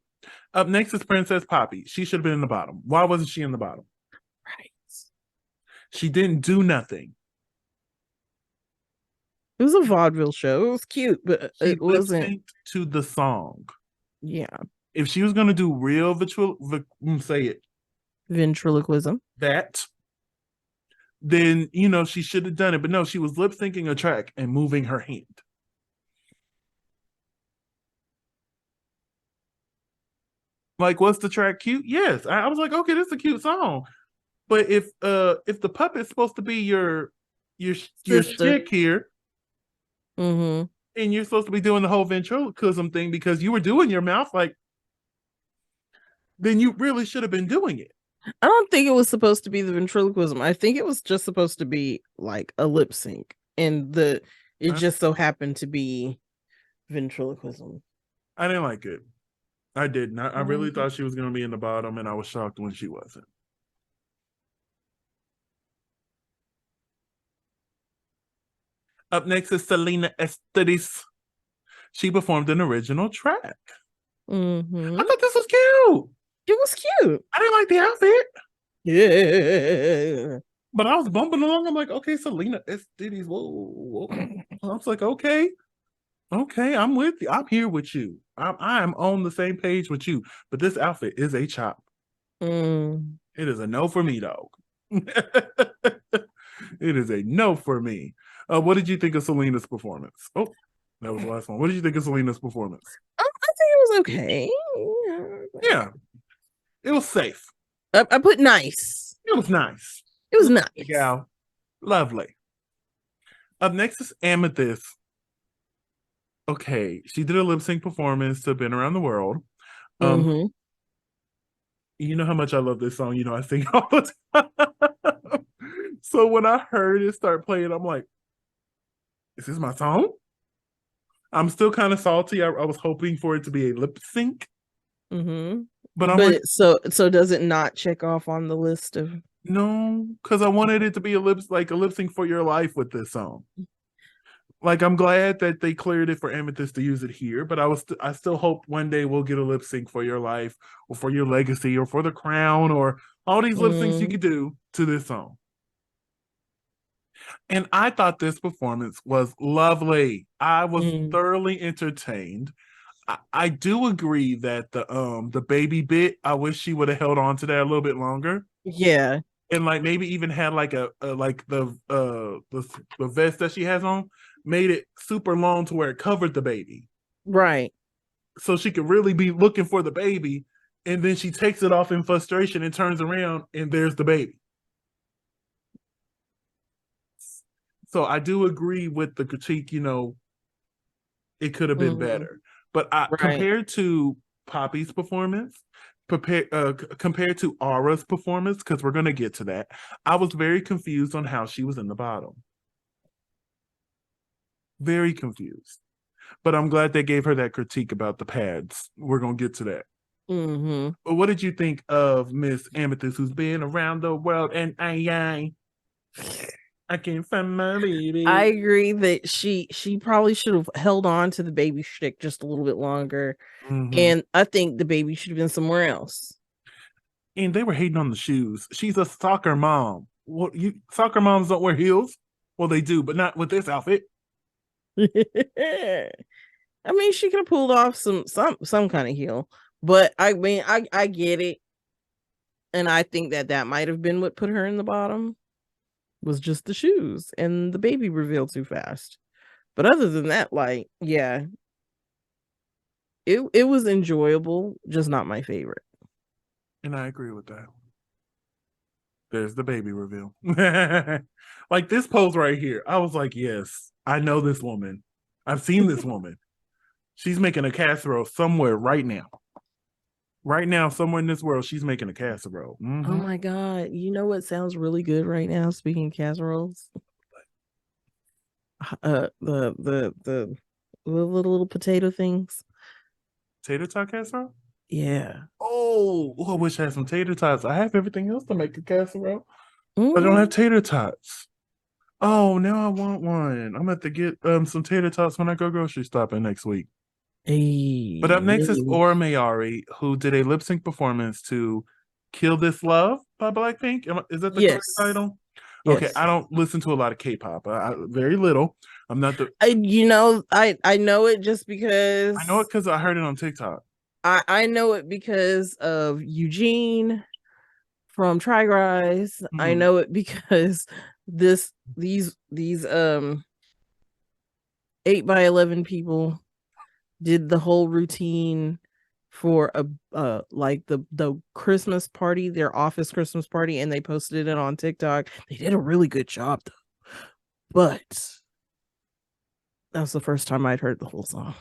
Up next is Princess Poppy. She should have been in the bottom. Why wasn't she in the bottom? Right. She didn't do nothing. It was a vaudeville show. It was cute, but it wasn't to the song. Yeah. If she was going to do real ventriloquism, then she should have done it. But no, she was lip syncing a track and moving her hand. Like, was the track cute? Yes. I was like, okay, this is a cute song. But if the puppet's supposed to be your stick here, and you're supposed to be doing the whole ventriloquism thing because you were doing your mouth like, then you really should have been doing it. I don't think it was supposed to be the ventriloquism. I think it was just supposed to be like a lip sync, and it just so happened to be ventriloquism. I didn't like it. I didn't. I really thought she was going to be in the bottom, and I was shocked when she wasn't. Up next is Selena Estates. She performed an original track. I thought this was cute. It was cute. I didn't like the outfit. Yeah. But I was bumping along. I'm like, okay, Selena Estates. Whoa. I was like, okay, I'm with you. I'm here with you. I'm on the same page with you. But this outfit is a chop. It is a no for me, dog. It is a no for me. What did you think of Selena's performance? Oh, that was the last one. What did you think of Selena's performance? I think it was okay. Yeah. It was safe. I put nice. It was nice. It was nice. Gal. Lovely. Up next is Amethyst. Okay, she did a lip sync performance to Been Around the World. You know how much I love this song. I sing all the time. So when I heard it start playing, I'm like, is this my song? I'm still kind of salty. I was hoping for it to be a lip sync. But I'm like, so does it not check off on the list of? No, because I wanted it to be a lip sync for your life with this song. Like, I'm glad that they cleared it for Amethyst to use it here, but I still hope one day we'll get a lip sync for your life or for your legacy or for the crown or all these lip syncs you could do to this song. And I thought this performance was lovely. I was thoroughly entertained. I do agree that the baby bit, I wish she would have held on to that a little bit longer. Yeah. And like maybe even had like the vest that she has on, made it super long to where it covered the baby. Right. So she could really be looking for the baby And then she takes it off in frustration and turns around and there's the baby. So I do agree with the critique, it could have been better. But compared to Poppy's performance, compared to Aura's performance, because we're going to get to that, I was very confused on how she was in the bottom. Very confused. But I'm glad they gave her that critique about the pads. We're going to get to that. But what did you think of Miss Amethyst, who's been around the world and I can't find my baby? I agree that she probably should have held on to the baby shtick just a little bit longer. And I think the baby should have been somewhere else. And they were hating on the shoes. She's a soccer mom. Soccer moms don't wear heels? Well, they do, but not with this outfit. I mean, she could have pulled off some kind of heel, but I mean, I get it, and I think that might have been what put her in the bottom, was just the shoes and the baby revealed too fast. But other than that, like, yeah, it was enjoyable, just not my favorite. And I agree with that. There's the baby reveal. Like this pose right here, I was like, yes, I know this woman. I've seen this woman. She's making a casserole somewhere right now. Right now, somewhere in this world, she's making a casserole. Oh my God. You know what sounds really good right now, speaking of casseroles? The little potato things. Tater tot casserole? Yeah. Oh, I wish I had some tater tots. I have everything else to make a casserole. I don't have tater tots. Oh, now I want one. I'm gonna have to get some tater tots when I go grocery shopping next week. Hey, but up next is Aura Mayari, who did a lip sync performance to "Kill This Love" by Blackpink. Is that the correct title? Yes. Okay, I don't listen to a lot of K-pop. Very little. I'm not the. I know it just because I know it because I heard it on TikTok. I know it because of Eugene from Try Guys. I know it because these 8x11 people did the whole routine for like the Christmas party, their office Christmas party, and they posted it on TikTok. They did a really good job though. But that was the first time I'd heard the whole song.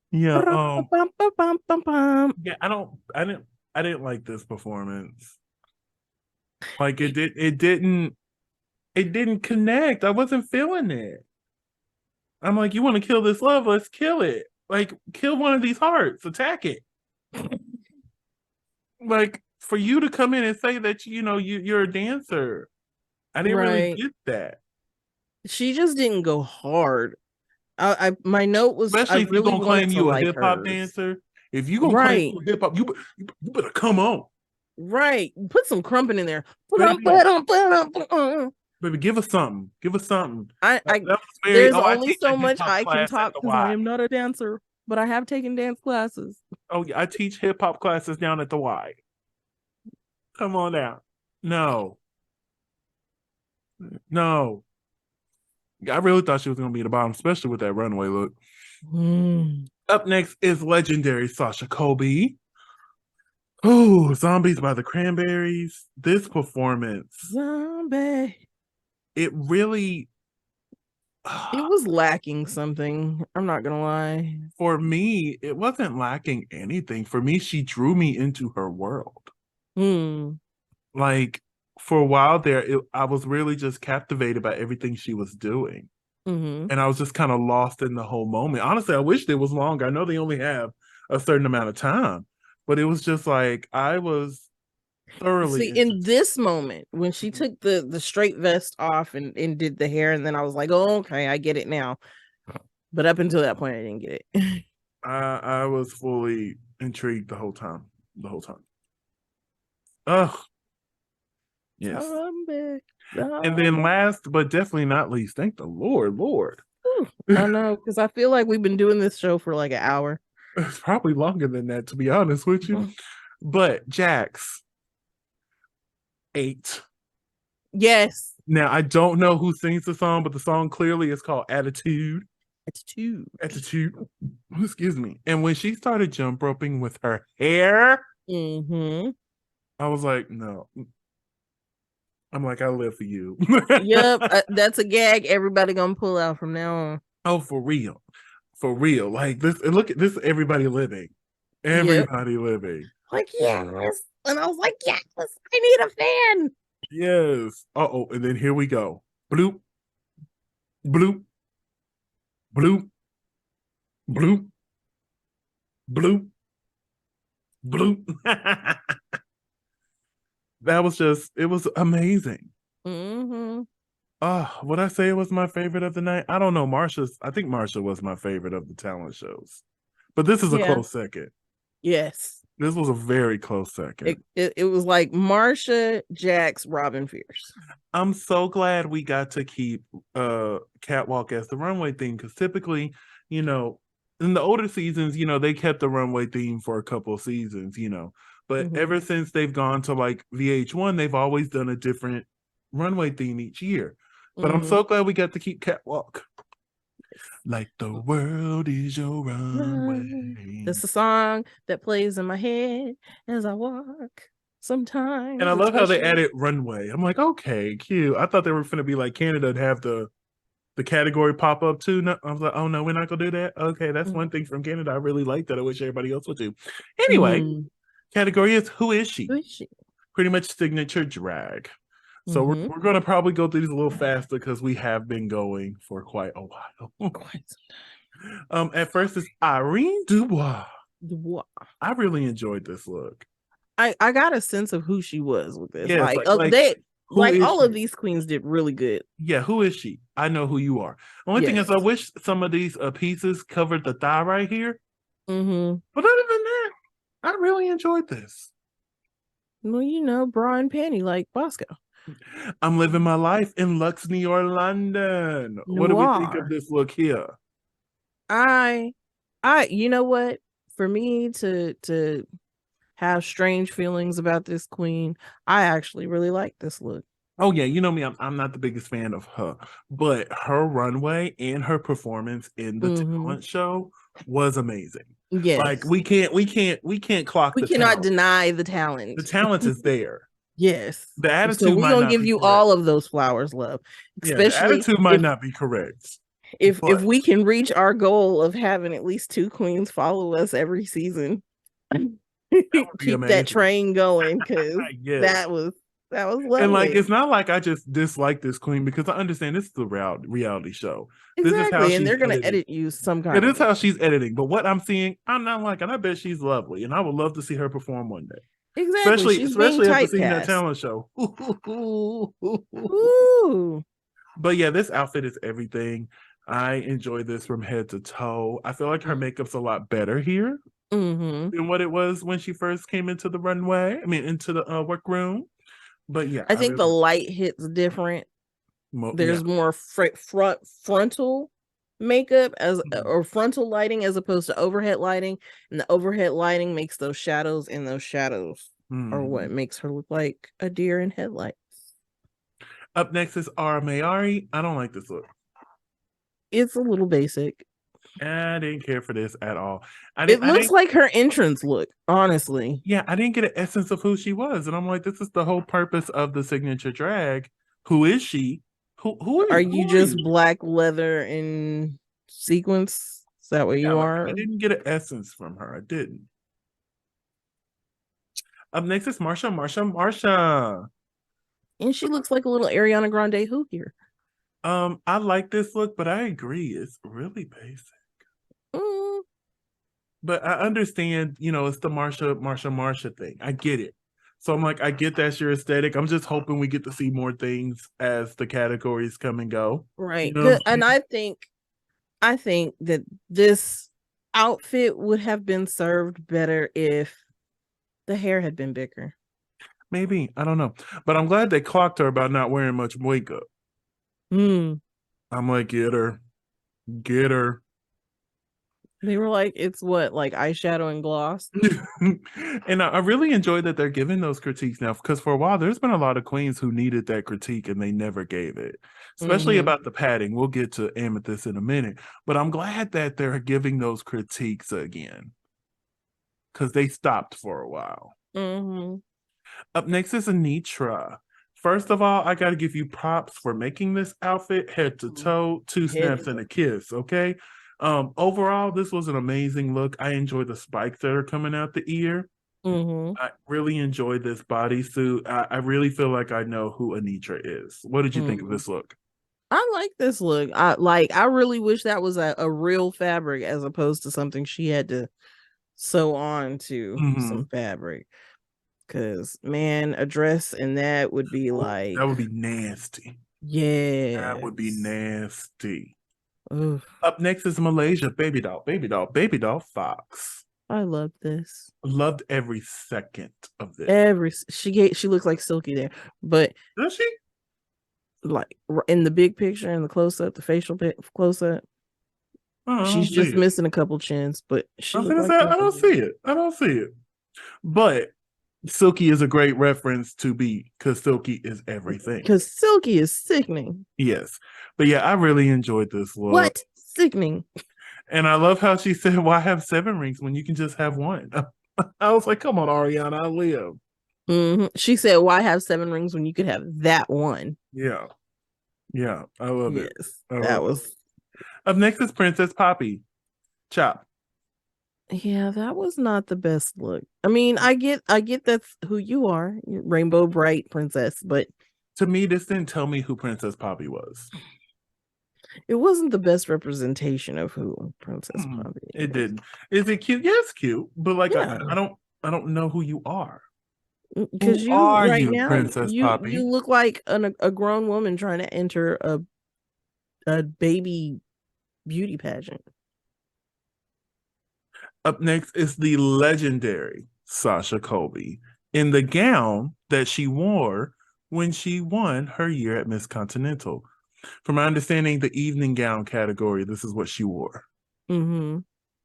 Yeah. Yeah, I didn't like this performance. Like it didn't connect. I wasn't feeling it. I'm like, you want to kill this love? Let's kill it. Like, kill one of these hearts. Attack it. Like, for you to come in and say that you're a dancer, I didn't really get that. She just didn't go hard. My note was, especially if you're gonna claim you a hip hop dancer. If you gonna claim you hip hop, you better come on. Right, put some crumping in there. Baby, give us something. Give us something. There's only so much I can talk because I am not a dancer, but I have taken dance classes. Oh yeah, I teach hip hop classes down at the Y. Come on down. No. I really thought she was gonna be at the bottom, especially with that runway look. Up next is legendary Sasha Coby. Oh, Zombies by the Cranberries. This performance. Zombie. It really it was lacking something. I'm not gonna lie. For me, it wasn't lacking anything. For me, she drew me into her world. Like for a while there, I was really just captivated by everything she was doing. And I was just kind of lost in the whole moment. Honestly, I wished it was longer. I know they only have a certain amount of time, but it was just like I was thoroughly in this moment when she took the straight vest off and did the hair, and then I was like, oh, okay, I get it now. But up until that point, I didn't get it. I was fully intrigued the whole time. Ugh. Yes. And then last but definitely not least, thank the Lord. I know, because I feel like we've been doing this show for like an hour. It's probably longer than that, to be honest with you. But Jax, 8. Yes. Now, I don't know who sings the song, but the song clearly is called Attitude. Excuse me. And when she started jump roping with her hair, I was like, no. I'm like, I live for you. Yep, that's a gag everybody gonna pull out from now on. Oh, for real. For real. Like this, look at this, everybody living. Everybody living. Like, yes. And I was like, yes, I need a fan. Yes. Uh-oh. And then here we go. Bloop. Bloop. Bloop. Bloop. Bloop. Bloop. That was just, it was amazing. Would I say it was my favorite of the night? I don't know. I think Marsha was my favorite of the talent shows. But this is a close second. Yes. This was a very close second. It was like Marsha, Jax, Robin Fierce. I'm so glad we got to keep Catwalk as the runway theme, because typically, in the older seasons, they kept the runway theme for a couple of seasons, but ever since they've gone to like VH1, they've always done a different runway theme each year. But I'm so glad we got to keep Catwalk. Like the world is your runway. That's the song that plays in my head as I walk sometimes. And I love how they added runway. I'm like, okay, cute. I thought they were going to be like Canada and have the category pop up too. No, I was like, oh no, we're not going to do that. Okay, that's one thing from Canada. I really like that. I wish everybody else would do. Anyway, category is Who Is She? Who is she? Pretty much signature drag. So we're going to probably go through these a little faster because we have been going for quite a while. Quite some time. At first, it's Irene Dubois. I really enjoyed this look. I got a sense of who she was with this. Yeah, like all of these queens did really good. Yeah, who is she? I know who you are. Only thing is, I wish some of these pieces covered the thigh right here. But other than that, I really enjoyed this. Well, bra and panty like Bosco. I'm living my life in Lux, New York, London. What do we think of this look here? You know what? For me to have strange feelings about this queen, I actually really like this look. Oh yeah, you know me, I'm not the biggest fan of her, but her runway and her performance in the talent show was amazing. Yes, like we can't clock. We cannot deny the talent. The talent is there. Yes, the attitude. So we're gonna give you all of those flowers, love. Especially the attitude might not be correct. If we can reach our goal of having at least 2 queens follow us every season, keep that train going, because that was lovely. And like, it's not like I just dislike this queen, because I understand this is a reality show. Exactly, this is how and they're gonna edit you some kind. It is how she's editing, but what I'm seeing, I'm not liking. I bet she's lovely, and I would love to see her perform one day. Exactly, especially after seeing that talent show. Ooh. But yeah, this outfit is everything. I enjoy this from head to toe. I feel like her makeup's a lot better here than what it was when she first came into the runway. I mean, into the workroom. But yeah, I think the light hits different. There's more frontal makeup or frontal lighting as opposed to overhead lighting, and the overhead lighting makes those shadows, and those shadows are what makes her look like a deer in headlights. Up next is Mayari. I don't like this look. It's a little basic. I didn't care for this at all. It looks like her entrance look, honestly. Yeah, I didn't get an essence of who she was, and I'm like, this is the whole purpose of the signature drag. Who is she? Who are you? Just black leather and sequins? Is that what you are? I didn't get an essence from her. I didn't. Up next is Marsha. And she looks like a little Ariana Grande who here. I like this look, but I agree, it's really basic. But I understand, it's the Marsha thing. I get it. So I'm like, I get that's your aesthetic. I'm just hoping we get to see more things as the categories come and go. Right. And I think that this outfit would have been served better if the hair had been bigger. Maybe. I don't know. But I'm glad they clocked her about not wearing much makeup. I'm like, get her. They were like, it's what, like eyeshadow and gloss? And I really enjoy that they're giving those critiques now, because for a while there's been a lot of queens who needed that critique and they never gave it, especially about the padding. We'll get to Amethyst in a minute, but I'm glad that they're giving those critiques again because they stopped for a while. Up next is Anitra. First of all, I got to give you props for making this outfit head to toe, 2 snaps and a kiss. Okay. Overall, this was an amazing look. I enjoy the spikes that are coming out the ear. I really enjoyed this bodysuit. I really feel like I know who Anitra is. What did you think of this look? I like this look. I really wish that was a real fabric as opposed to something she had to sew on to some fabric. Cause man, a dress and that would be like, that would be nasty. Yeah, that would be nasty. Oof. Up next is Malaysia. Baby doll Fox. I love this. Loved every second of this. She looks like Silky there, but does she? Like in the big picture, in the close up, the facial close up, she's just missing a couple chins, but I don't see it. I don't see it. But Silky is a great reference to be, because Silky is everything. Because Silky is sickening. Yes. But yeah, I really enjoyed this look. What? Sickening. And I love how she said, why have 7 rings when you can just have 1? I was like, come on, Ariana, I live. She said, why have 7 rings when you could have that one? Yeah. Yeah, I love it. That was. Up next is Princess Poppy. Chop. Yeah, that was not the best look. I mean, I get that's who you are, Rainbow Bright Princess, but to me, this didn't tell me who Princess Poppy was. It wasn't the best representation of who Princess Poppy is. It didn't. Is it cute? Yes, cute. But like, yeah. I don't know who you are. Because you right now, Princess Poppy? You look like a grown woman trying to enter a baby beauty pageant. Up next is the legendary Sasha Coby in the gown that she wore when she won her year at Miss Continental. From my understanding, the evening gown category, this is what she wore.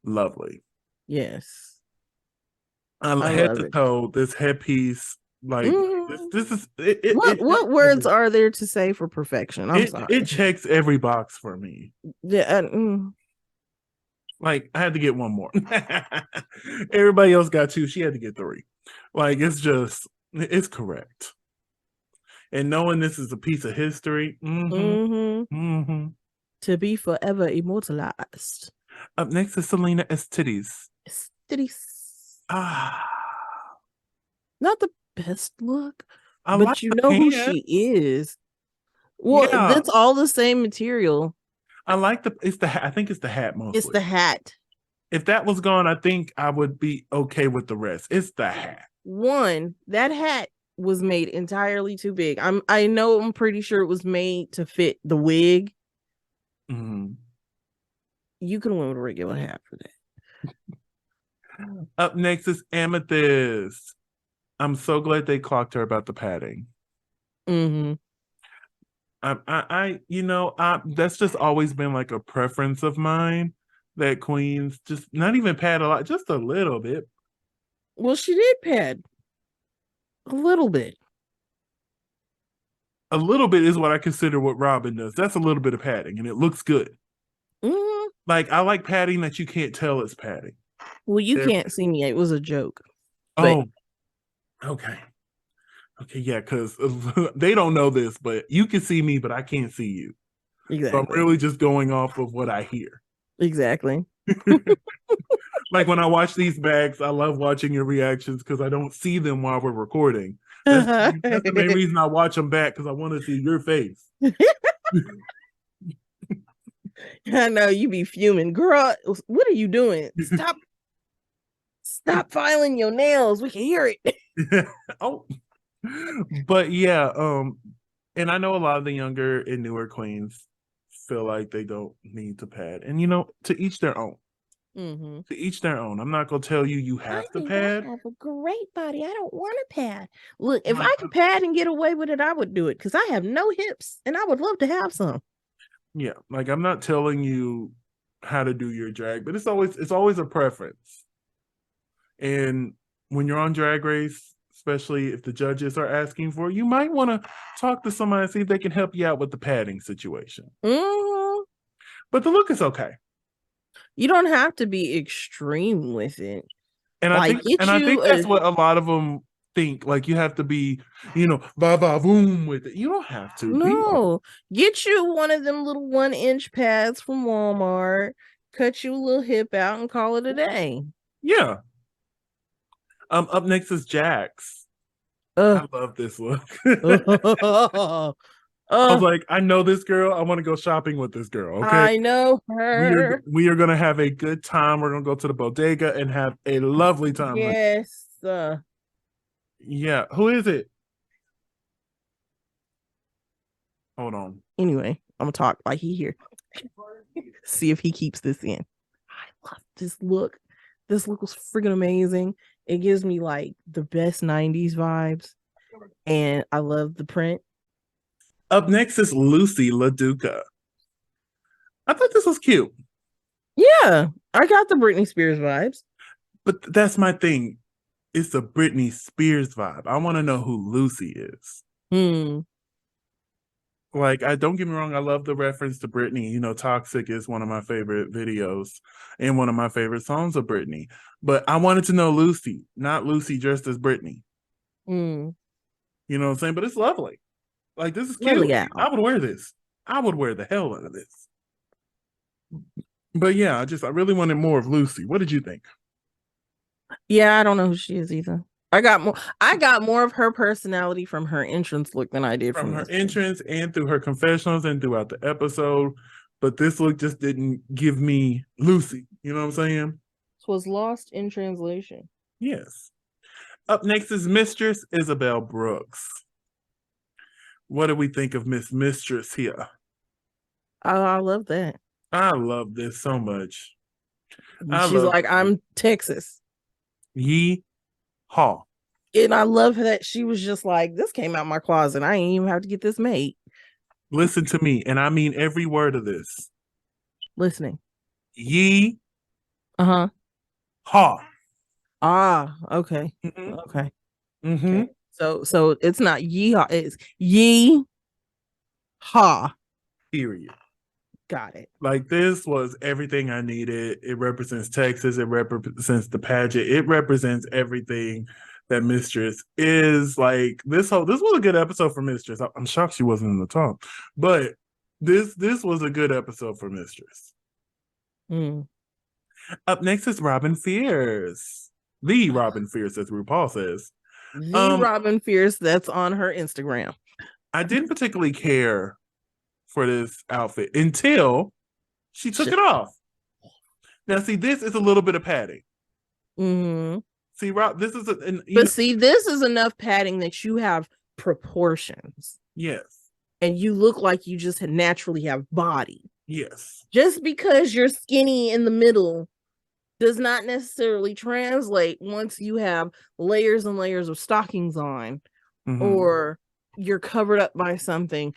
Lovely. Yes. Head to toe, this headpiece, like this is what words are there to say for perfection? I'm sorry. It checks every box for me. Yeah. Like, I had to get 1 more. Everybody else got 2. She had to get 3. Like, it's correct. And knowing this is a piece of history, to be forever immortalized. Up next is Selena Estates. Not the best look, but you know who she is. Well, that's all the same material. I like I think it's the hat mostly. It's the hat. If that was gone, I think I would be okay with the rest. It's the hat. That hat was made entirely too big. I'm pretty sure it was made to fit the wig. You can win with a regular hat for that. Up next is Amethyst. I'm so glad they clocked her about the padding. That's just always been like a preference of mine, that queens just not even pad a lot, just a little bit. Well, she did pad a little bit. A little bit is what I consider what Robin does. That's a little bit of padding, and it looks good. Like, I like padding that you can't tell it's padding. Well, you can't see me. It was a joke. Oh, okay. Okay, yeah, because they don't know this, but you can see me, but I can't see you. Exactly. So I'm really just going off of what I hear. Exactly. Like, when I watch these bags, I love watching your reactions because I don't see them while we're recording. That's the main reason I watch them back, because I want to see your face. I know you be fuming, girl. What are you doing? Stop filing your nails. We can hear it. Oh. But yeah, and I know a lot of the younger and newer queens feel like they don't need to pad, and to each their own. To each their own. I'm not gonna tell you have to pad. I have a great body. I don't want to pad. Look, if I could pad and get away with it, I would do it, because I have no hips and I would love to have some. Yeah, like, I'm not telling you how to do your drag, but it's always a preference. And when you're on Drag Race, especially if the judges are asking for it, you might want to talk to somebody and see if they can help you out with the padding situation. Mm-hmm. But the look is okay. You don't have to be extreme with it. And I think that's what a lot of them think. Like you have to be, ba ba boom with it. You don't have to. No, get you one of them little 1-inch pads from Walmart, cut you a little hip out, and call it a day. Yeah. Up next is Jax. I love this look. I was like, I know this girl. I want to go shopping with this girl. Okay, I know her. We are gonna have a good time. We're gonna go to the bodega and have a lovely time. Yes. Yeah. Who is it? Hold on. Anyway, I'm gonna talk like he here. See if he keeps this in. I love this look. This look was freaking amazing. It gives me like the best 90s vibes. And I love the print. Up next is Lucy LaDuca. I thought this was cute. Yeah, I got the Britney Spears vibes. But that's my thing. It's the Britney Spears vibe. I want to know who Lucy is. Like, I don't get me wrong, I love the reference to Britney. Toxic is one of my favorite videos and one of my favorite songs of Britney. But I wanted to know Lucy, not Lucy dressed as Britney. You know what I'm saying? But it's lovely. Like, this is cute. Really, yeah. I would wear this. I would wear the hell out of this. But yeah, I really wanted more of Lucy. What did you think? Yeah, I don't know who she is either. I got more of her personality from her entrance look than I did from her entrance and through her confessionals and throughout the episode. But this look just didn't give me Lucy. You know what I'm saying? This was lost in translation. Yes. Up next is Mistress Isabel Brooks. What do we think of Miss Mistress here? I love that. I love this so much. She's like, I'm Texas. Yee-haw. And I love that she was just like, this came out my closet. I ain't even have to get this made. Listen to me, and I mean every word of this. Listening. Yee. Ha. Ah, okay. Mm-hmm. Okay. Mm-hmm. Okay. So it's not yeehaw, it's yee-haw. Period. Got it. Like, this was everything I needed. It represents Texas. It represents the pageant. It represents everything that Mistress is. Like, this was a good episode for Mistress. I'm shocked she wasn't in the top, but this was a good episode for Mistress. Up next is Robin Fierce. The Robin Fierce, as RuPaul says. The Robin Fierce that's on her Instagram. I didn't particularly care for this outfit until she took it off. Now, see, this is a little bit of padding. See, Rob, this is this is enough padding that you have proportions. Yes. And you look like you just naturally have body. Yes. Just because you're skinny in the middle does not necessarily translate once you have layers and layers of stockings on, or you're covered up by something.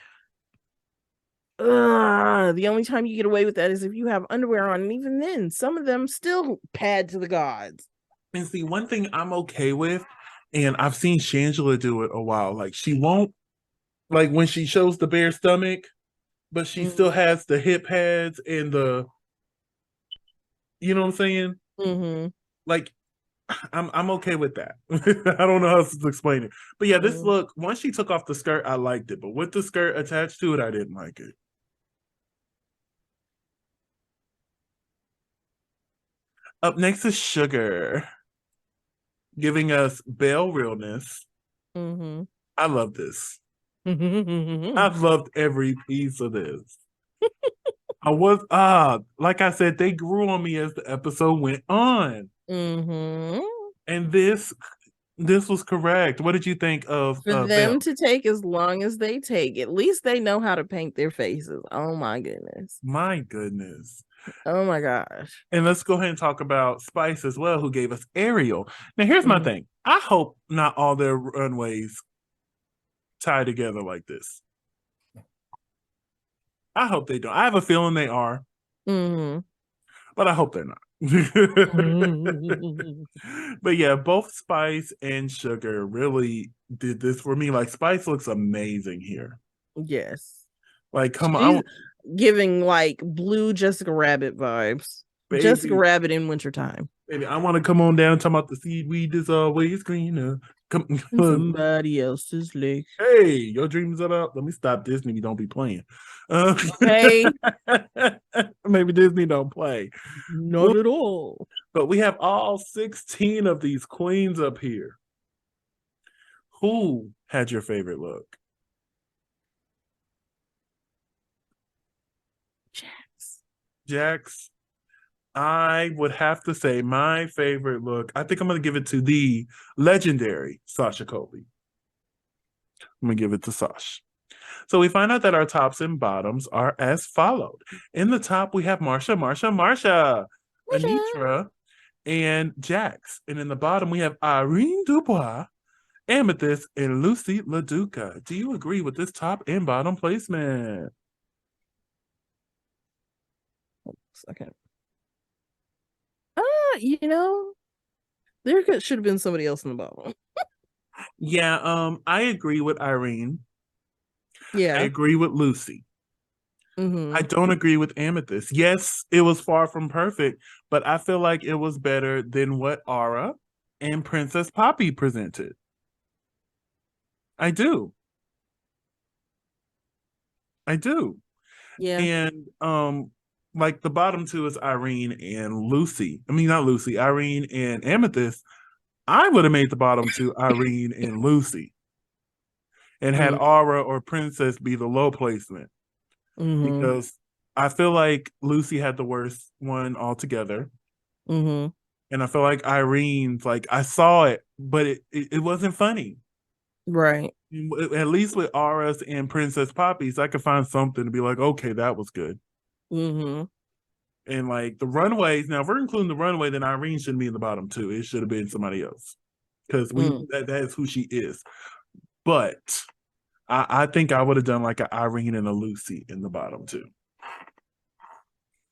The only time you get away with that is if you have underwear on, and even then, some of them still pad to the gods. And see, one thing I'm okay with, and I've seen Shangela do it a while, like she won't, like when she shows the bare stomach, but she still has the hip pads and the, you know what I'm saying? Like, I'm okay with that. I don't know how else to explain it. But yeah, this look, once she took off the skirt, I liked it. But with the skirt attached to it, I didn't like it. Up next is Sugar, giving us Belle realness. I love this. I've loved every piece of this. I was like I said, they grew on me as the episode went on. And this was correct. What did you think of for them to take as long as they take? At least they know how to paint their faces. Oh my goodness. My goodness. Oh my gosh. And let's go ahead and talk about Spice as well, who gave us Ariel. Now here's my thing. I hope not all their runways tie together like this. I hope they don't. I have a feeling they are. but I hope they're not. But yeah, both Spice and Sugar really did this for me. Like Spice looks amazing here. Yes. Like, come She's on, giving like blue Jessica Rabbit vibes. baby, Jessica Rabbit in wintertime. baby, I want to come on down talking about the seaweed is always greener. Come, somebody else's lake. Hey, your dreams are up. Let me stop Disney. You don't be playing. Hey, maybe Disney don't play. Not at all. But we have all 16 of these queens up here. Who had your favorite look? Jax. I would have to say my favorite look. I think I'm going to give it to the legendary Sasha Coby. I'm going to give it to Sasha. So we find out that our tops and bottoms are as followed. In the top, we have Marsha, Anitra, and Jax. And in the bottom, we have Irene Dubois, Amethyst, and Lucy LaDuca. Do you agree with this top and bottom placement? Second. There should have been somebody else in the bottom. Yeah, I agree with Irene. Yeah. I agree with Lucy. Mm-hmm. I don't agree with Amethyst. Yes, it was far from perfect, but I feel like it was better than what Aura and Princess Poppy presented. I do. Yeah. And like the bottom two is Irene and Lucy. I mean, not Lucy, Irene and Amethyst. I would have made the bottom two Irene and Lucy and had Aura or Princess be the low placement. Because I feel like Lucy had the worst one altogether. And I feel like Irene's, like, I saw it, but it wasn't funny. Right. At least with Aura's and Princess Poppy's, I could find something to be like, okay, that was good. And like the runways, now if we're including the runway, then Irene shouldn't be in the bottom two. It should have been somebody else. Because that is who she is. But I think I would have done like an Irene and a Lucy in the bottom two.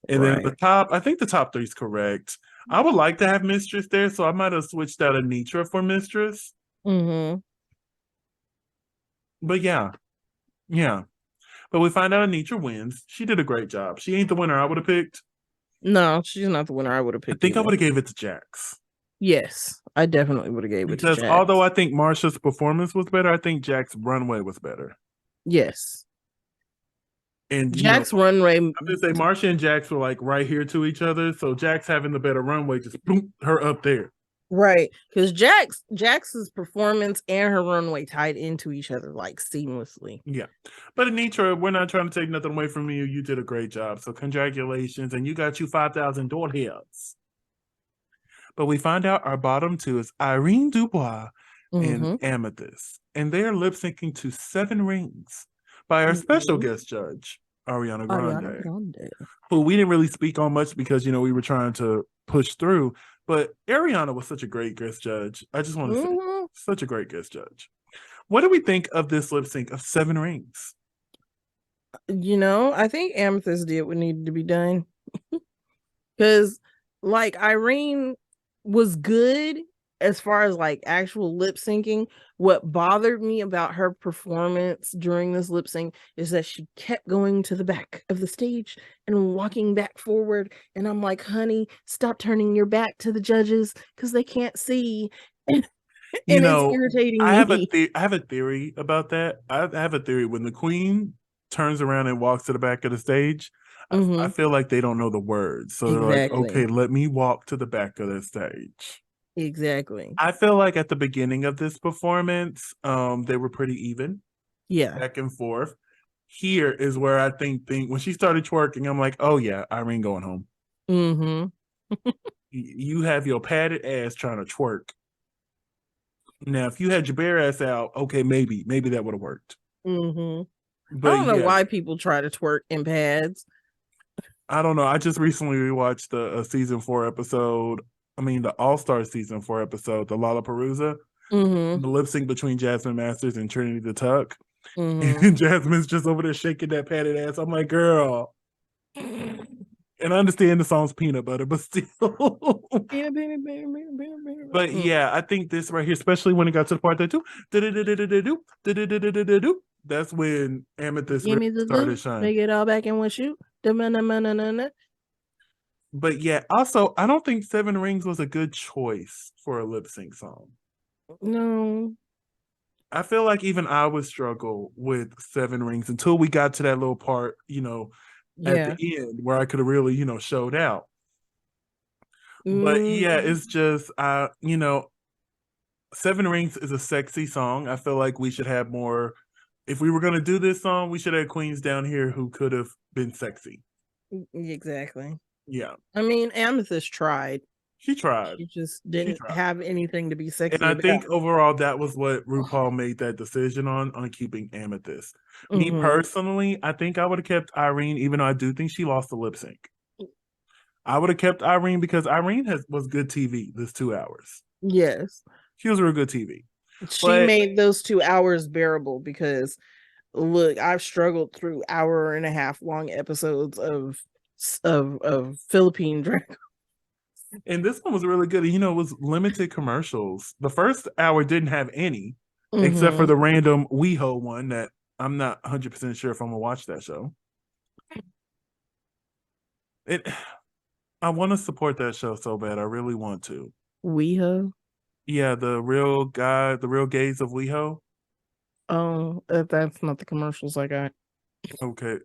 And then at the top, I think the top three is correct. I would like to have Mistress there, so I might have switched out Anitra for Mistress. But yeah. But we find out Anitra wins. She did a great job. She ain't the winner I would have picked. No, she's not the winner I would have picked. I think I would have gave it to Jax. Yes, I definitely would have gave it to Jax. Because although I think Marsha's performance was better, I think Jax's runway was better. Yes. And Jax runway. I'm gonna say Marsha and Jax were like right here to each other. So Jax having the better runway just boom her up there. Right. Because Jax's performance and her runway tied into each other like seamlessly. Yeah. But Anitra, we're not trying to take nothing away from you. You did a great job. So congratulations. And you got you 5,000 door heads. But we find out our bottom two is Irene Dubois and Amethyst. And they are lip syncing to 7 Rings by our special guest judge, Ariana Grande, who we didn't really speak on much because, we were trying to push through. But Ariana was such a great guest judge. I just want to say, such a great guest judge. What do we think of this lip sync of 7 Rings? I think Amethyst did what needed to be done. Because, like, Irene was good as far as, like, actual lip syncing. What bothered me about her performance during this lip sync is that she kept going to the back of the stage and walking back forward. And I'm like, honey, stop turning your back to the judges because they can't see. And it's irritating me. I have a theory about that. I have a theory. When the queen turns around and walks to the back of the stage, I feel like they don't know the words. So they're like, okay, let me walk to the back of the stage. Exactly. I feel like at the beginning of this performance, they were pretty even. Yeah. Back and forth. Here is where I think when she started twerking, I'm like, oh yeah, Irene going home. You have your padded ass trying to twerk. Now, if you had your bare ass out, okay, maybe that would have worked. But I don't know why people try to twerk in pads. I don't know. I just recently rewatched the season 4 episode. I mean, the All-Star season 4 episode, the Lollapalooza, the lip sync between Jasmine Masters and Trinity the Tuck. And Jasmine's just over there shaking that padded ass. I'm like, girl. And And I understand the song's peanut butter, but still. But yeah, I think this right here, especially when it got to the part that that's when Amethyst Give me really the started loop, shining. make it all back in one shoot. But yeah, also, I don't think Seven Rings was a good choice for a lip sync song. No. I feel like even I would struggle with Seven Rings until we got to that little part, at the end where I could have really, showed out. But yeah, it's just, Seven Rings is a sexy song. I feel like we should have more. If we were going to do this song, we should have queens down here who could have been sexy. Exactly. Yeah. I mean, Amethyst tried. She tried. She just didn't have anything to be sexy and I about. think overall that was what RuPaul made that decision on keeping Amethyst. Me personally, I think I would have kept Irene, even though I do think she lost the lip sync. I would have kept Irene because Irene was good TV this 2 hours. Yes. She was real good TV. She made those 2 hours bearable because look, I've struggled through hour and a half long episodes of Philippine drag. And this one was really good. It was limited commercials. The first hour didn't have any, except for the random WeHo one that I'm not 100% sure if I'm going to watch that show. I want to support that show so bad. I really want to. WeHo? Yeah, the real gays of WeHo. Oh, that's not the commercials I got. Okay.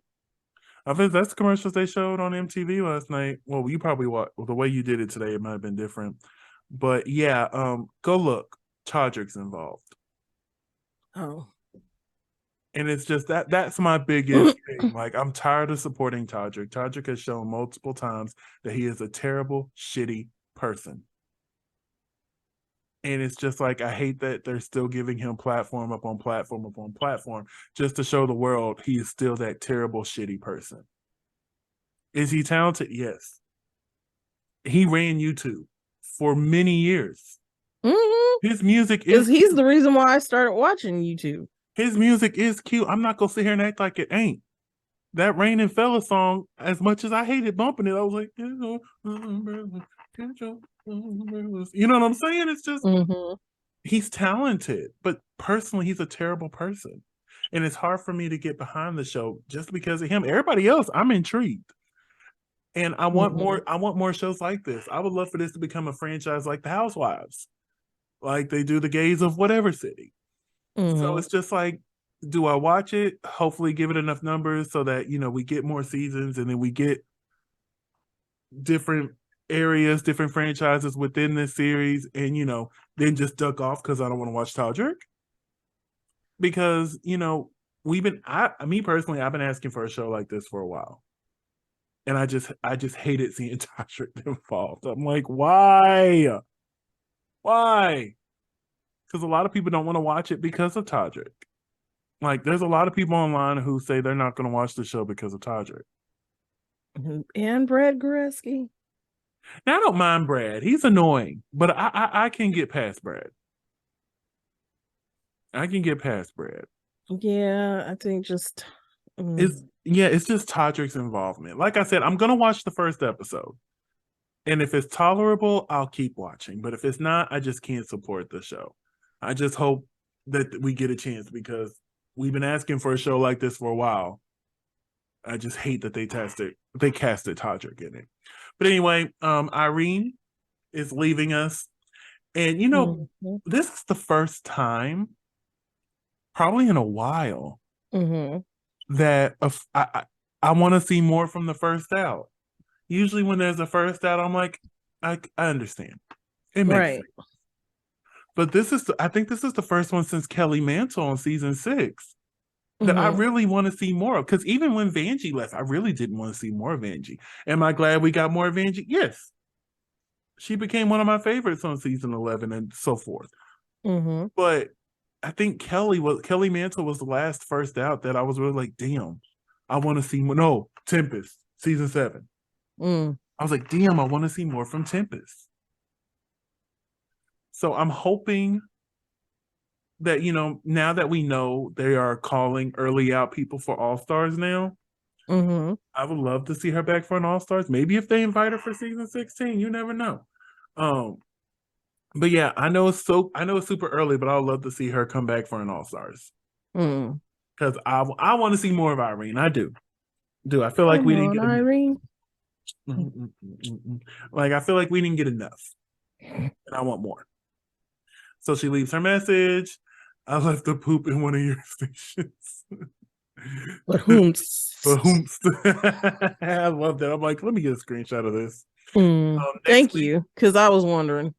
I think that's the commercials they showed on MTV last night. Well, you probably the way you did it today, it might have been different. But yeah, go look. Todrick's involved. Oh. And it's just that's my biggest thing. Like, I'm tired of supporting Todrick. Todrick has shown multiple times that he is a terrible, shitty person. And it's just like, I hate that they're still giving him platform upon platform upon platform just to show the world he is still that terrible, shitty person. Is he talented? Yes. He ran YouTube for many years. His music is he's the reason why I started watching YouTube. His music is cute. I'm not going to sit here and act like it ain't. That Rain and Fella song, as much as I hated bumping it, I was like, you know what I'm saying? It's just, he's talented, but personally, he's a terrible person. And it's hard for me to get behind the show just because of him. Everybody else, I'm intrigued. And I want more shows like this. I would love for this to become a franchise like The Housewives. Like they do the gays of whatever city. So it's just like, do I watch it? Hopefully give it enough numbers so that, we get more seasons and then we get different areas, different franchises within this series and, then just duck off because I don't want to watch Todrick. Because, me personally, I've been asking for a show like this for a while. And I just hated seeing Todrick involved. I'm like, why? Why? Because a lot of people don't want to watch it because of Todrick. Like, there's a lot of people online who say they're not going to watch the show because of Todrick. And Brad Goreski. Now, I don't mind Brad. He's annoying, but I can get past Brad. I can get past Brad. Yeah, I think just... it's just Todrick's involvement. Like I said, I'm going to watch the first episode. And if it's tolerable, I'll keep watching. But if it's not, I just can't support the show. I just hope that we get a chance because we've been asking for a show like this for a while. I just hate that they casted Todrick in it. But anyway, Irene is leaving us. And, this is the first time, probably in a while, that I want to see more from the first out. Usually when there's a first out, I'm like, I understand. It makes sense. But I think this is the first one since Kelly Mantle on season 6 that I really want to see more of. Because even when Vanjie left, I really didn't want to see more of Vanjie. Am I glad we got more of Vanjie? Yes. She became one of my favorites on season 11 and so forth. But I think Kelly Mantle was the last first out that I was really like, damn, I want to see more. No, Tempest, season 7. I was like, damn, I want to see more from Tempest. So I'm hoping that, now that we know they are calling early out people for All Stars now, I would love to see her back for an All-Stars. Maybe if they invite her for season 16, you never know. But yeah, I know it's super early, but I would love to see her come back for an All-Stars. Because I want to see more of Irene. I do. I feel like we didn't get Irene. Like I feel like we didn't get enough, and I want more. So she leaves her message. I left the poop in one of your stations. But whomst. I love that. I'm like, let me get a screenshot of this. Thank you, because I was wondering.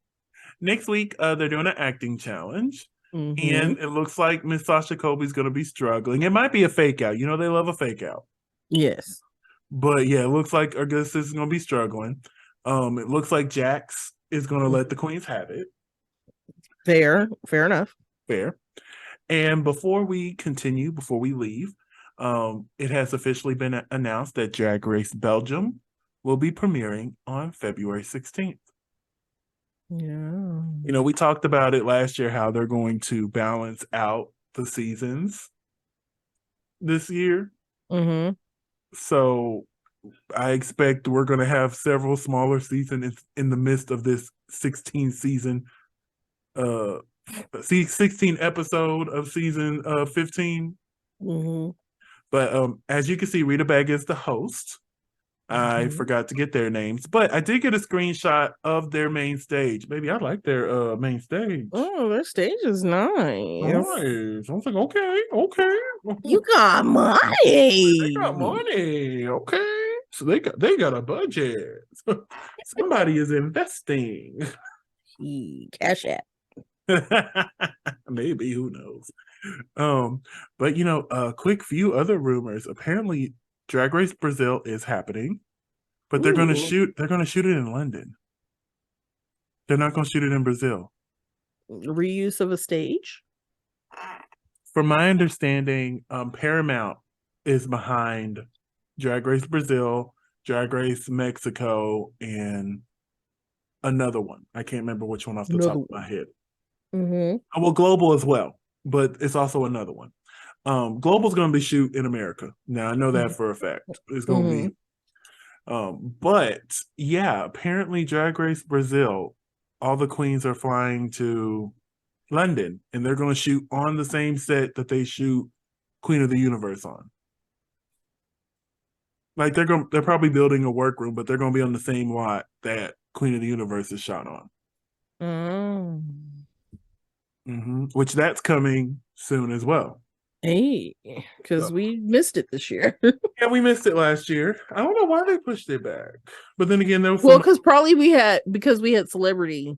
Next week, they're doing an acting challenge. And it looks like Miss Sasha Coby's going to be struggling. It might be a fake out. You know, they love a fake out. Yes. But yeah, it looks like Augustus is going to be struggling. It looks like Jax is going to let the queens have it. Fair enough. Fair. And before we continue, before we leave, it has officially been announced that Drag Race Belgium will be premiering on February 16th. Yeah. You know, we talked about it last year, how they're going to balance out the seasons this year. So I expect we're going to have several smaller seasons in the midst of this 16 season, 16 episode of season 15. But as you can see, Rita Bag is the host. I forgot to get their names, but I did get a screenshot of their main stage. Baby, I like their main stage. Oh, their stage is nice. Nice. I was like, okay. You got money. They got money. Okay. So they got a budget. Somebody is investing. Cash app. Maybe, who knows? But you know, a quick few other rumors. Apparently, Drag Race Brazil is happening, but they're gonna shoot it in London. They're not gonna shoot it in Brazil. Reuse of a stage? From my understanding, Paramount is behind Drag Race Brazil, Drag Race Mexico, and another one. I can't remember which one off the top of my head. Well, Global as well, but it's also another one. Global's going to be shoot in America. Now I know that for a fact. It's going to be. But yeah, apparently Drag Race Brazil, all the queens are flying to London, and they're going to shoot on the same set that they shoot Queen of the Universe on. Like they're probably building a workroom, but they're going to be on the same lot that Queen of the Universe is shot on. Which that's coming soon as well. Hey, because we missed it this year. Yeah, we missed it last year. I don't know why they pushed it back, but then again, there was because probably we had Celebrity.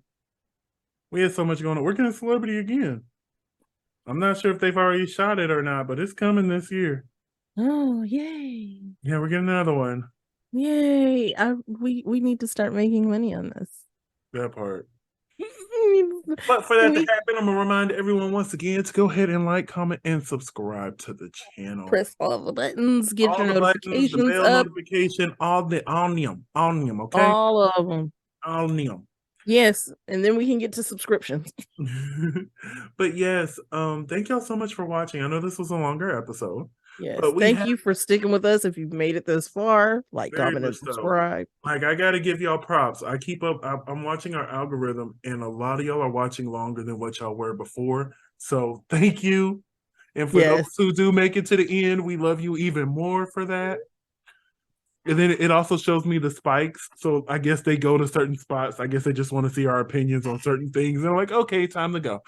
We had so much going on. We're getting Celebrity again. I'm not sure if they've already shot it or not, but it's coming this year. Oh, yay! Yeah, we're getting another one. Yay! We need to start making money on this. That part. But for that to happen, I'm going to remind everyone once again to go ahead and like, comment, and subscribe to the channel. Press all the buttons, get all your notifications buttons, the bell up. Notification, all them, okay? All of them. All them. Yes, and then we can get to subscriptions. But yes, thank y'all so much for watching. I know this was a longer episode. Yes, but thank you for sticking with us. If you've made it this far, like, comment, and subscribe. Like, I gotta give y'all props. I keep up. I'm watching our algorithm, and a lot of y'all are watching longer than what y'all were before. So thank you. And for those who do make it to the end, we love you even more for that. And then it also shows me the spikes. So I guess they go to certain spots. I guess they just want to see our opinions on certain things. And I'm like, okay, time to go.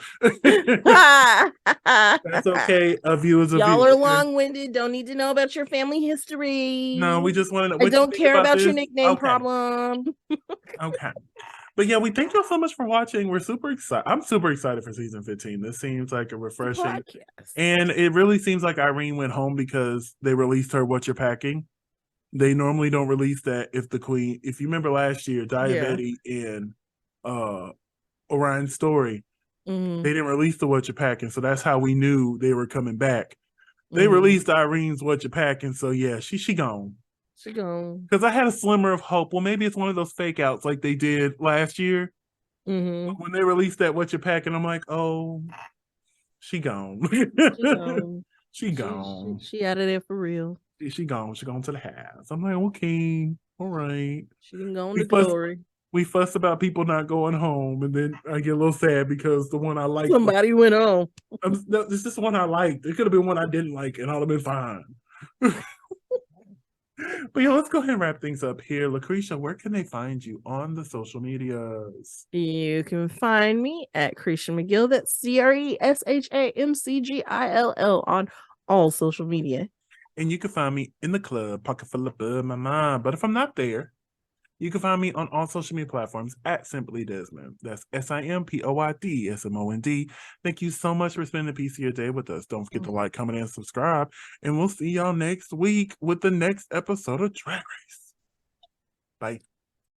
That's okay. A view is a view. Y'all are long-winded. Don't need to know about your family history. No, we just want to know. I don't care about your nickname problem. Okay. But yeah, we thank y'all so much for watching. We're super excited. I'm super excited for season 15. This seems like a refreshing. And it really seems like Irene went home because they released her What You're Packing. They normally don't release that if you remember last year, Diabetes and Orion's Story, they didn't release the What You're Packing. So that's how we knew they were coming back. They released Irene's What You're Packing. So yeah, she gone. She gone. Because I had a slimmer of hope. Well, maybe it's one of those fake outs like they did last year. When they released that What You're Packing, I'm like, oh, she gone. She gone. She out of there for real. She gone. She gone to the house. I'm like, okay, all right. She can go on to glory. We fuss about people not going home, and then I get a little sad because the one I liked, somebody went home. This is the one I liked. It could have been one I didn't like, and I'll have been fine. But yeah, let's go ahead and wrap things up here. LaCresha, where can they find you on the social medias? You can find me at Cresha McGill. That's CRESHAMCGILL on all social media. And you can find me in the club, pocket full of bud, my mind. But if I'm not there, you can find me on all social media platforms at Simply Desmond. That's SIMPOYDSMOND. Thank you so much for spending a piece of your day with us. Don't forget to like, comment, and subscribe. And we'll see y'all next week with the next episode of Drag Race. Bye.